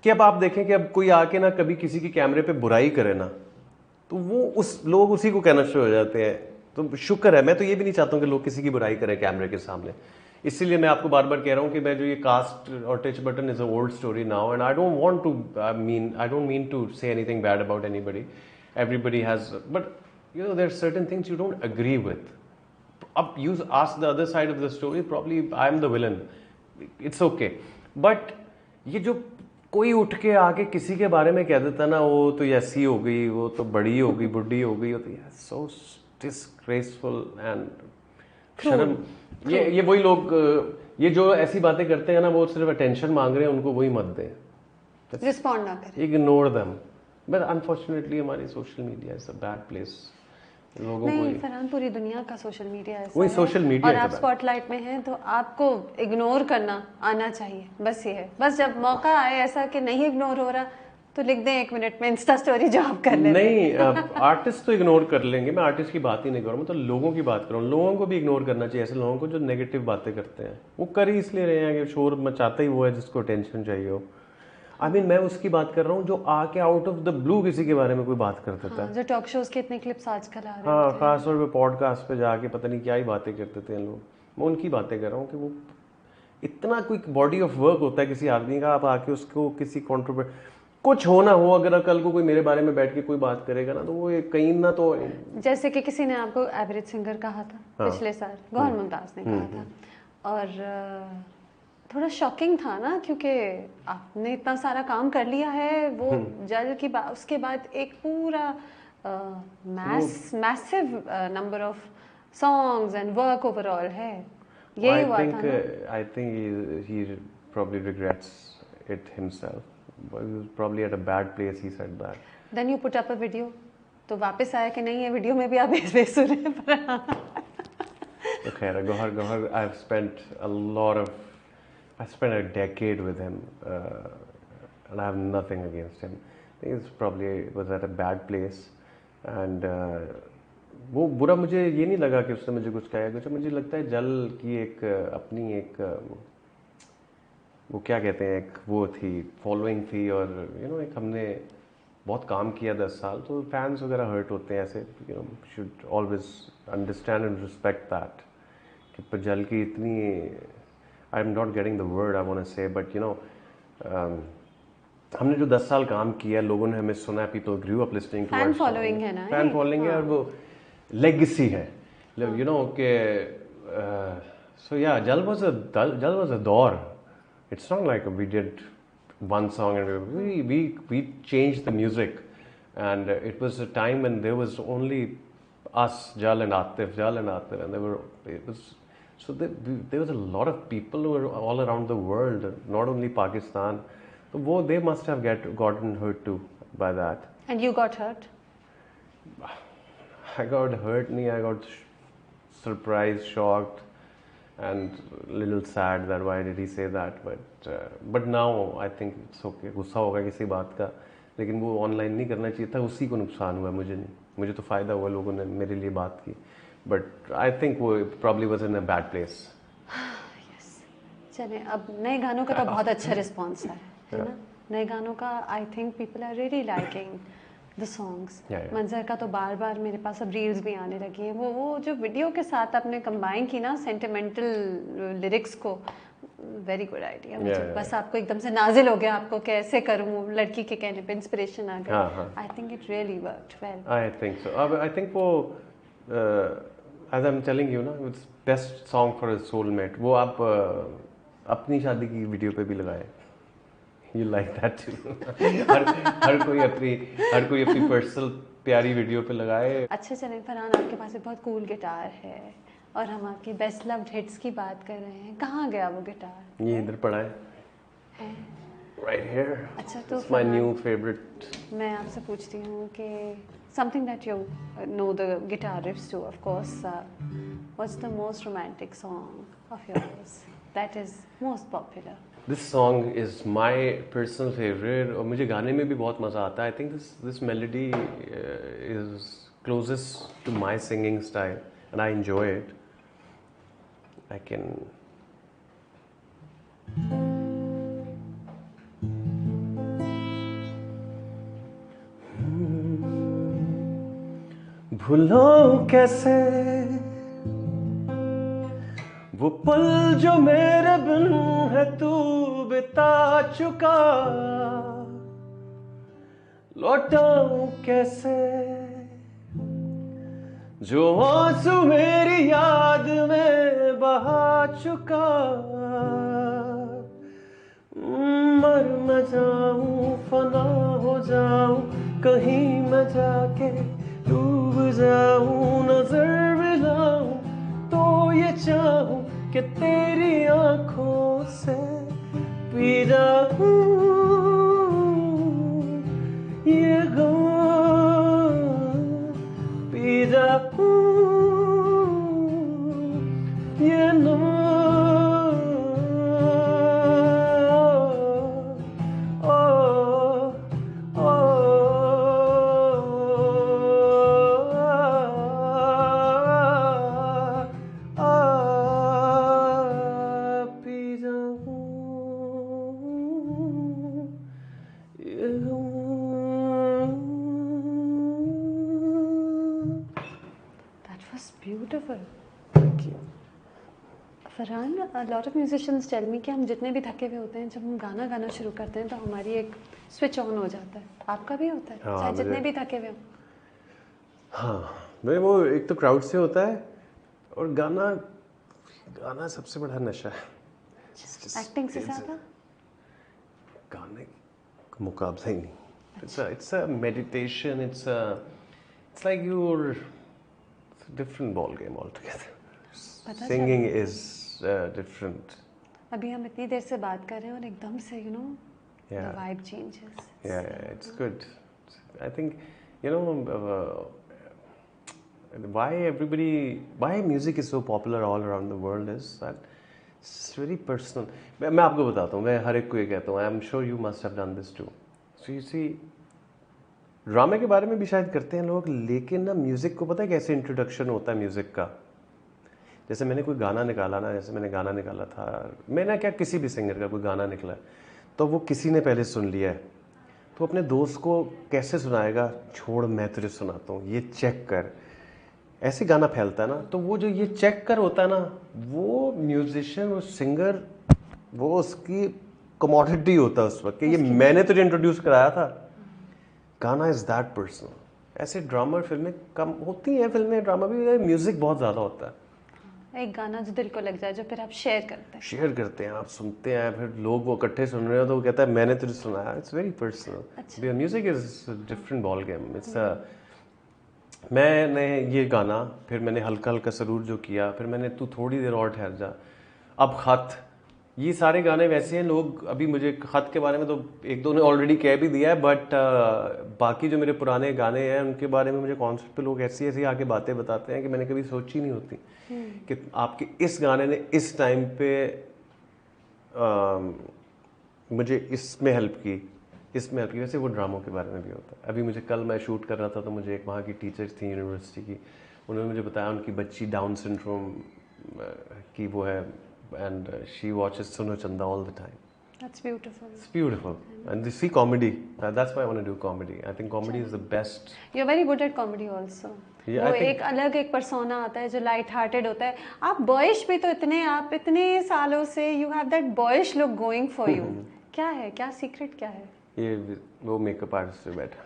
कि अब आप देखें कि अब कोई आके ना कभी किसी के कैमरे पे बुराई करे ना, तो वो लोग उसी को कहना शुरू हो जाते हैं। तो शुक्र है, मैं तो ये भी नहीं चाहता हूँ कि लोग किसी की बुराई करें कैमरे के सामने, इसीलिए मैं आपको बार बार कह रहा हूँ कि मैं जो ये कास्ट और touch button is a old story now, and I don't mean to say anything bad about anybody, everybody has, but you know there are certain things you don't agree with. Up, you ask the other side of the story, probably I am the villain, it's okay, but ये जो कोई उठ के आके किसी के बारे में कह देता ना, वो तो ऐसी हो गई, वो तो बड़ी हो गई, बुढ़ी हो गई, तो यार so disgraceful and शर्म, ये वही लोग, ये जो ऐसी बातें करते हैं ना, वो सिर्फ अटेंशन मांग रहे हैं, उनको वही मत दें, रिस्पॉन्ड ना करें, इग्नोर देम. बट अनफॉर्चुनेटली हमारी social media is a bad place. लोगों नहीं को फरहान, पूरी दुनिया का सोशल मीडिया ऐसा वही है, सोशल मीडिया और है आप तो स्पॉटलाइट में हैं, तो आपको इग्नोर करना आना चाहिए, बस ये है. बस जब मौका आए ऐसा कि नहीं इग्नोर हो रहा, तो लिख दें 1 मिनट में इंस्टा स्टोरी, जो आप कर लेते हैं. नहीं, आर्टिस्ट तो इग्नोर कर लेंगे, मैं आर्टिस्ट की बात ही नहीं कर रहा हूँ, मैं तो लोगों की बात कर रहा हूँ. लोगों को भी इग्नोर करना चाहिए, ऐसे लोगों को जो नेगेटिव बातें करते हैं. वो कर ही इसलिए रहे हैं कि शोर मचाता ही वो है जिसको टेंशन चाहिए हो. मैं उसकी बात कर रहा हूँ जो आके आउट ऑफ द ब्लू किसी के बारे में कोई बात कर देता है. हाँ, जो टॉक शोज के इतने क्लिप्स आजकल आ रहे हाँ, हैं. खास तौर पे पॉडकास्ट पे जाके पता नहीं क्या ही बातें करते थे लोग. मैं उनकी बातें कर रहा हूँ कि वो इतना कोई बॉडी ऑफ वर्क होता है किसी आदमी का, आप आके उसको किसी कॉन्ट्रोवर्ट कुछ हो ना हो, अगर कल को कोई मेरे बारे में बैठ के कोई बात करेगा ना, तो वो कहीं ना तो, जैसे कि किसी ने आपको एवरेज सिंगर कहा था पिछले साल, गौहर मुमताज ने कहा था, और थोड़ा शॉकिंग था ना, क्योंकि आपने इतना सारा काम कर लिया है, वो जल की बात, उसके बाद एक पूरा massive number of songs and work overall है, यही हुआ था ना. I think he probably regrets it himself. He was probably at a bad place, he said that. Then you put up a video, तो वापस आया कि नहीं ये वीडियो में भी आप बेसुर हैं पर तो खैर Gauhar I've spent I spent a decade with him, and I have nothing against him. I think it's probably was at a bad place, and वो बुरा मुझे ये नहीं लगा कि उसने मुझे कुछ कहा कुछ, मुझे लगता है जल की एक अपनी एक वो क्या कहते हैं एक वो थी फॉलोइंग थी, और एक हमने बहुत काम किया 10 साल, तो फैंस वगैरह हर्ट होते हैं ऐसे, should always understand and respect that कि पर जल की इतनी, I am not getting the word I want to say, but हमने जो 10 साल काम किया, लोगों ने हमें सुना, people grew up listening to fan following है ना, फैन फॉलोइंग है, और वो लेगेसी है, के सो या जल वाज अ दौर. It's not like we did one song and we changed the music, and it was a time when there was only us, Jal and Atif, and there was a lot of people who were all around the world, not only Pakistan. So they must have gotten hurt too by that. And you got hurt? I got hurt, I got surprised, shocked, and a little sad that why did he say that, but now I think it's okay. गुस्सा होगा किसी बात का, लेकिन वो online नहीं करना चाहिए था, उसी को नुकसान हुआ, मुझे नहीं, मुझे तो फ़ायदा हुआ, लोगों ने मेरे लिए बात की, बट आई थिंक वो probably was in a bad place. Yes. चले अब नए गानों का तो बहुत अच्छा रिस्पॉन्स है ना, नए गानों का I think people are really liking the songs. Manzar का तो बार बार मेरे पास अब रील्स भी आने लगी हैं, वो जो वीडियो के साथ आपने कंबाइन की ना सेंटिमेंटल लिरिक्स को, वेरी गुड आइडिया. बस आपको एकदम से नाजिल हो गया, आपको कैसे करूँ लड़की के कहने पे इंस्पिरेशन आ गई. I think it really worked well. I think so. अब आई थिंक वो as I am telling you ना, it's best song for a soulmate. वो आप अपनी शादी की वीडियो पे भी लगाए. You like that too. हर कोई अपनी पर्सनल प्यारी वीडियो पे लगाए. अच्छा चलें फरहान, आपके पास एक बहुत कूल गिटार है और हम आपकी बेस्ट लव्ड हिट्स की बात कर रहे हैं. कहाँ गया वो गिटार? ये इधर पड़ा है. Right here. अच्छा तो my new favorite. मैं आपसे पूछती हूँ कि something that you know the guitar riffs to, of course. What's the most romantic song of yours that is most popular? This song is my personal favorite, और मुझे गाने में भी बहुत मज़ा आता है. I think this melody is closest to my singing style, and I enjoy it. I can. भूलो कैसे वो पल जो मेरे बिन है तू बिता चुका, लौटाऊं कैसे जो आंसू मेरी याद में बहा चुका. मर न जाऊं, फना हो जाऊं, कहीं मैं जाके डूब जाऊं, नजर मिलाऊं तो ये चाहूं कि तेरी आंखों से पी जाऊं ये गम, पी जाऊं ये नम. Beautiful. Thank you. Farhan, a lot of musicians tell me कि हम जितने भी थके हुए होते हैं, जब हम गाना शुरू करते हैं तो हमारी एक स्विच ऑन हो जाता है. आपका भी होता है? चाहे जितने भी थके हुए हो. हाँ, मैं वो एक तो क्राउड से होता है, और गाना सबसे बड़ा नशा है. एक्टिंग से ज़्यादा गाने का मुकाबला ही नहीं. It's a meditation. It's like you're different ball game altogether. Singing is different. अभी हम इतनी देर से बात कर रहे हैं और एकदम से the vibe changes. Yeah, it's good. I think, you know, why music is so popular all around the world is that it's very personal. मैं आपको बताता हूँ, मैं हर एक को ये कहता हूँ, I'm sure you must have done this too. So you see, ड्रामे के बारे में भी शायद करते हैं लोग, लेकिन ना म्यूज़िक को पता है कैसे इंट्रोडक्शन होता है म्यूज़िक का. जैसे मैंने कोई गाना निकाला ना, जैसे मैंने गाना निकाला था, मैंने क्या किसी भी सिंगर का कोई गाना निकला तो वो किसी ने पहले सुन लिया है, तो अपने दोस्त को कैसे सुनाएगा, छोड़ मैं तुझे सुनाता हूँ, ये चेक कर, ऐसे गाना फैलता है ना. तो वो जो ये चेक कर होता है ना, वो म्यूजिशियन, वो सिंगर, वो उसकी कमोडिटी होता है उस वक्त कि ये मैंने तुझे इंट्रोड्यूस कराया था. गाना इज दैट पर्सनल. ऐसे ड्रामर फिल्में कम होती हैं, फिल्में ड्रामा भी, म्यूजिक बहुत ज़्यादा होता है. एक गाना जो दिल को लग जाए, जो फिर आप शेयर करते हैं, आप सुनते हैं, फिर लोग वो इकट्ठे सुन रहे हो तो वो कहता है मैंने तुझे सुनाया. It's very personal. Music is different ball game. It's मैंने ये गाना, फिर मैंने हल्का हल्का सरूर जो किया, फिर मैंने तू थोड़ी देर और ठहर जा, अब खत, ये सारे गाने वैसे हैं. लोग अभी मुझे खत के बारे में तो एक दो ने ऑलरेडी कह भी दिया है, बट बाकी जो मेरे पुराने गाने हैं उनके बारे में मुझे कॉन्सर्ट पे लोग ऐसी ऐसी आके बातें बताते हैं कि मैंने कभी सोची नहीं होती कि आपके इस गाने ने इस टाइम पे मुझे इसमें हेल्प की. वैसे वो ड्रामों के बारे में भी होता है. अभी मुझे कल मैं शूट कर रहा था तो मुझे एक वहाँ की टीचर थी यूनिवर्सिटी की, उन्होंने मुझे बताया उनकी बच्ची डाउन सिंड्रोम की वो है, and she watches Suno Chanda all the time. That's beautiful. It's beautiful. And you see comedy. That's why I want to do comedy. I think comedy is the best. You're very good at comedy also. Yeah, वो एक अलग एक persona आता है जो light hearted होता है. आप boyish भी तो आप इतने सालों से you have that boyish look going for you. क्या है, क्या secret क्या है? ये वो makeup artist से बैठा.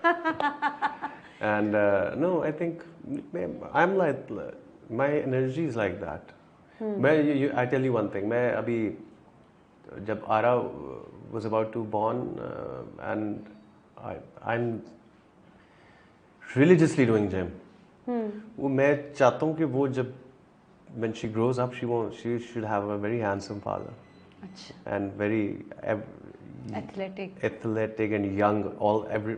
And no, I think I'm like, my energy is like that. I tell you one thing. मैं अभी जब आरा was about to born and I'm religiously doing gym. वो मैं चाहता हूँ कि वो जब when she grows up she should have a very handsome father. अच्छा. And very athletic and young every.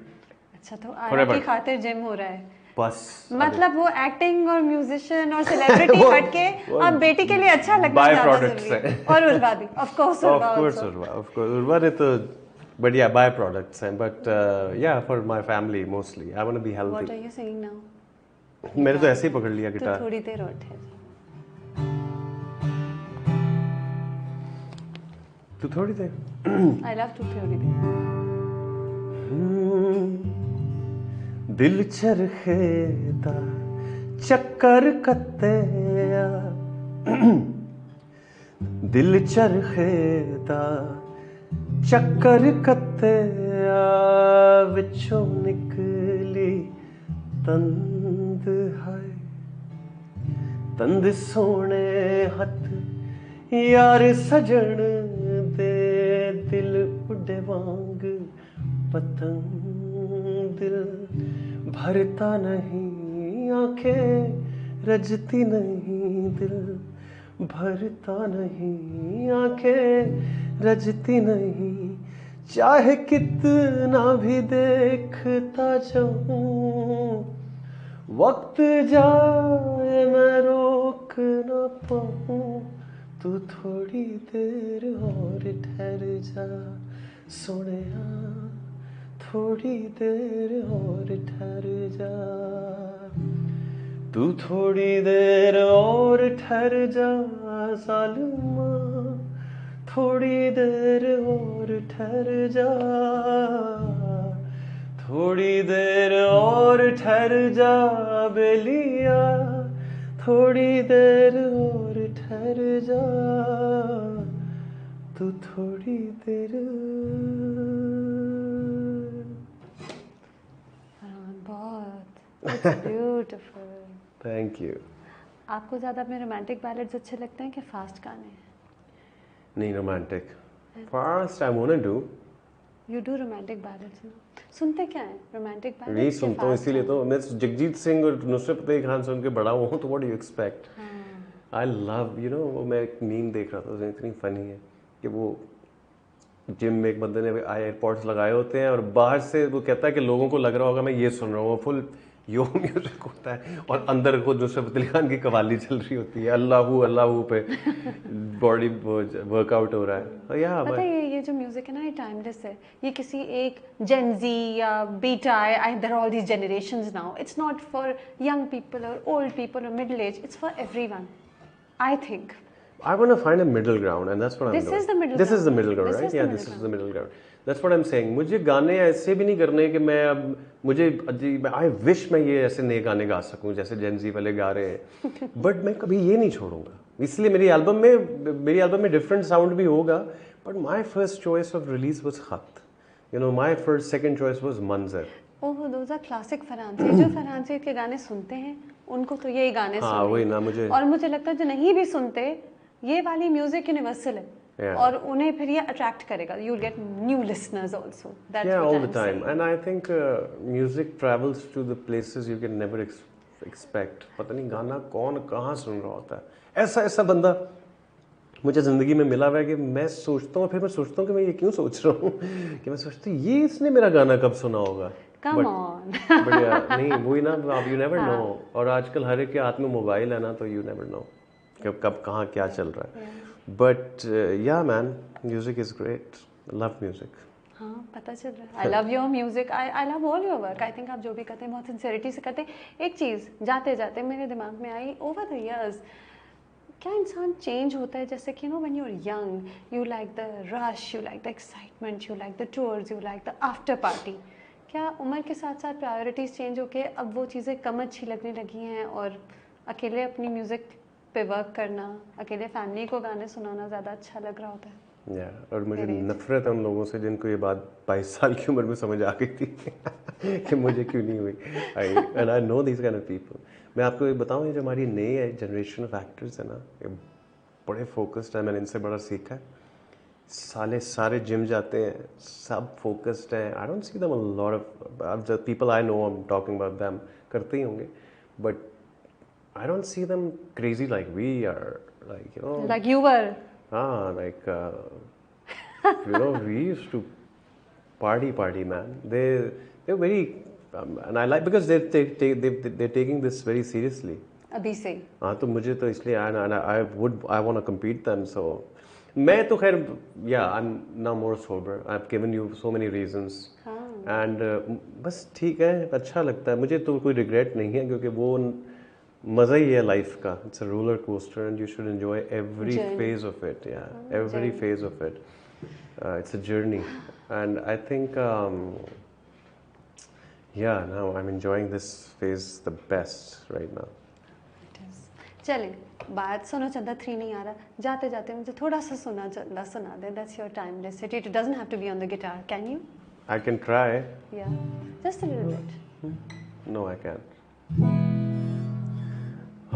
अच्छा, तो आरा की खातिर जिम हो रहा है. बस मतलब वो एक्टिंग और म्यूजिशियन और सेलिब्रिटी हटके अब बेटी के लिए अच्छा लगना ज़्यादा जरूरी है. और उर्वा भी, ऑफ कोर्स उर्वा ने तो बढ़िया बाय प्रोडक्ट्स हैं, but yeah for my family mostly I want to be healthy. What are you singing now? मैंने तो ऐसे ही पकड़ लिया गिटार. तो थोड़ी देर और ठहर. तू थोड़ी देर. आई लव तू थोड़ी देर. दिल चरखेदा चक्कर कत्तेया, दिल चरखेदा चक्कर कत्तेया, विचों निकली तंद है, तंद सोने हथ यार सजन दे, दिल उड़े वांग पतंग, दिल भरता नहीं, आंखें रजती नहीं, दिल भरता नहीं, आंखें रजती नहीं, चाहे कितना भी देखता जाऊं, वक्त जाए मैं रोक ना पाऊं, तू थोड़ी देर और ठहर जा सोनिया, थोड़ी देर और ठहर जा, तू थोड़ी देर और ठहर जा सालमा, थोड़ी देर और ठहर जा, थोड़ी देर और ठहर जा बेलिया, थोड़ी देर और ठहर जा, तू थोड़ी देर. It's beautiful. Thank you. आपको ज़्यादा अपने रोमांटिक बैलेड्स अच्छे लगते हैं कि फास्ट गाने? नहीं, romantic. Fast I wanna do. You do romantic ballads ना? सुनते क्या हैं रोमांटिक बैलेड्स? नहीं सुनता हूँ, इसीलिए तो मैं जगजीत सिंह और नुसरत फतेह खान सुन के बड़ा हुआ हूँ, तो what do you expect? I love, you know, वो मैं एक मीम देख रहा था, इतनी फनी है कि वो जिम में एक बंदे ने एयरपॉड्स लगाए होते हैं और बाहर से वो कहता है कि लोगों को लग रहा होगा मैं ये सुन रहा हूँ, वो फुल यो म्यूजिक होता है और अंदर खुद नुसरत फतेह अली खान की कवाली चल रही होती है, अल्लाहू अल्लाहू पे बॉडी वर्कआउट हो रहा है। या पता है ये जो म्यूजिक है ना, ये टाइमलेस है। ये किसी एक जेन जी या beta, there are all these generations now, it's not for young people और ओल्ड पीपल और middle age, it's for everyone, I think. I want to find a middle ground, and that's what I'm This doing. is the middle This is the ground. middle ground, This right? is the Yeah, middle this is ground. the middle ground. That's what I'm saying. मुझे गाने ऐसे भी नहीं करने कि मैं अब मुझे I wish मैं ये ऐसे नए गाने गा सकूं जैसे जेन जी वाले गा रहे हैं, बट मैं कभी ये नहीं छोड़ूंगा। इसलिए मेरी एल्बम में डिफरेंट साउंड भी होगा, but my first choice of release was Khat, you know, my first second choice was Manzar. Oh, those are classic Farhan Saeed. जो फरहान सईद के गाने सुनते हैं उनको तो यही गाने हाँ, सुनने वही हैं। ना मुझे। और मुझे लगता है जो नहीं भी सुनते, ये वाली म्यूजिक यूनिवर्सल है। Yeah. और उन्हें फिर ये अट्रैक्ट करेगा। You will get new listeners also, that's Yeah, what all I the am time. Saying. And I think music travels to the places you can never expect. पता नहीं गाना कौन कहाँ सुन रहा होता है। ऐसा ऐसा बंदा मुझे ज़िंदगी में मिला हुआ है कि मैं सोचता हूँ, फिर मैं सोचता हूँ कि मैं ये क्यों सोच रहा हूँ कि मैं सोचता हूँ ये इसने मेरा गाना कब सुना होगा। Come on. बढ़िया नहीं वही ना, आप यू नेवर नो। और आजकल हर एक के हाथ में मोबाइल है ना, तो यू नेवर नो कब कब कहाँ क्या चल रहा है। बट या man, music is great, love music. हाँ, पता चल रहा है। I love your music, I love all your work. I think आप जो भी करते हैं बहुत सिंसियरिटी से करते हैं। एक चीज़ जाते जाते मेरे दिमाग में आई, ओवर द इयर्स क्या इंसान चेंज होता है? जैसे कि no, when you are young you like the rush, you like the excitement, you like the tours, you like the after party. क्या उम्र के साथ साथ प्रायोरिटीज़ चेंज होके अब वो चीज़ें कम अच्छी लगने लगी हैं और अकेले अपनी म्यूज़िक पे वर्क करना, अकेले फैमिली को गाने सुनाना ज़्यादा अच्छा लग रहा होता है? और मुझे नफरत है उन लोगों से जिनको ये बात 22 साल की उम्र में समझ आ गई थी कि मुझे क्यों नहीं हुई। I know this kind of people. मैं आपको ये बताऊं, ये जो हमारी नई जनरेशन ऑफ एक्टर्स है ना, ये बड़े फोकस्ड है। मैंने इनसे बड़ा सीखा है। सारे जिम जाते हैं, सब फोकस्ड हैं। I don't see them a lot of the people I know, I am talking about them, करते ही होंगे, but I don't see them crazy like we are, like, you know. Like you were. Like, you know, we used to party, man. They're very, and I like because they're taking this very seriously. अभी से। हाँ, तो मुझे तो इसलिए I want to compete them, so मैं तो खैर, yeah, I'm now more sober. I've given you so many reasons. हाँ। And बस ठीक है, अच्छा लगता है मुझे, तो कोई regret नहीं है क्योंकि वो मजा ही है लाइफ का। It's a roller coaster and you should enjoy every phase of it. Yeah, every phase of it. It's a journey and I think yeah now I am enjoying this phase the best right now. चलें, बात सुनो चंदा 3 नहीं आ रहा, जाते जाते मुझे थोड़ा सा चंदा सुना दे। That's your timeless. It doesn't have to be on the guitar. Can you? I can try. Yeah, just a little bit. No, I can.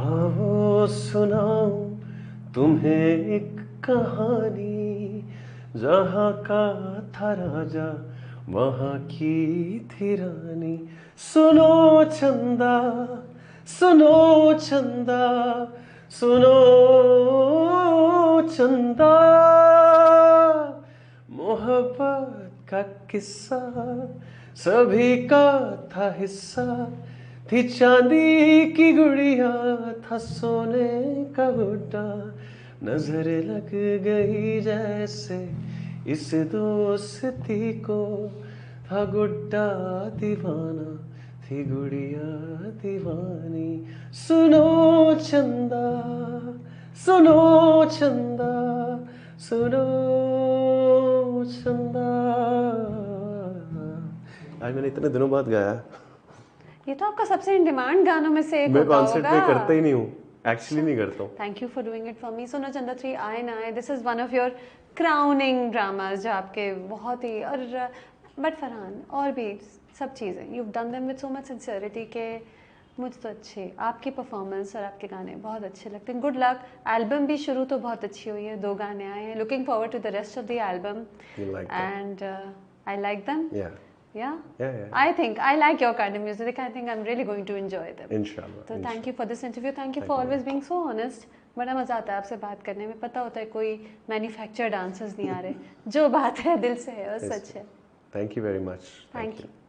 आओ सुनाऊं तुम्हें एक कहानी, जहाँ का था राजा वहाँ की थी रानी। सुनो चंदा, सुनो चंदा, सुनो चंदा, मोहब्बत का किस्सा सभी का था हिस्सा। थी चांदी की गुड़िया, था सोने का गुड्डा, नजर लग गई जैसे इस दोस्ती को। था गुड्डा दीवाना, थी गुड़िया दीवानी। सुनो चंदा, सुनो चंदा, सुनो चंदा। आज मैंने इतने दिनों बाद गाया। ये तो आपका सबसे इन डिमांड गानों में से एक मैं होता कॉन्सर्ट होगा। में करता ही नहीं हूँ, एक्चुअली नहीं करता हूँ। Thank you for doing it for me. सुनो चंदा 3 आए ना आए, this is one of your crowning dramas जो आपके बहुत ही, और बट फरहान और भी सब चीज़ें you done them with so much sincerity के मुझे तो अच्छे, आपकी परफॉर्मेंस और आपके गाने बहुत अच्छे लगते हैं। Good luck. एल्बम भी शुरू तो बहुत अच्छी हुई है, 2 गाने आए हैं। Looking forward to the rest of the album and I like them. Yeah? Yeah, yeah. I think I like your kind of music. I think I'm really going to enjoy them. Inshallah. So thank you for this interview. Thank you Thank for you, always being so honest. बड़ा मज़ा आता है आपसे बात करने में. पता होता है कोई मैन्युफैक्चर्ड आंसर्स नहीं आ रहे. जो बात है दिल से है और सच है. Thank you very much. Thank you.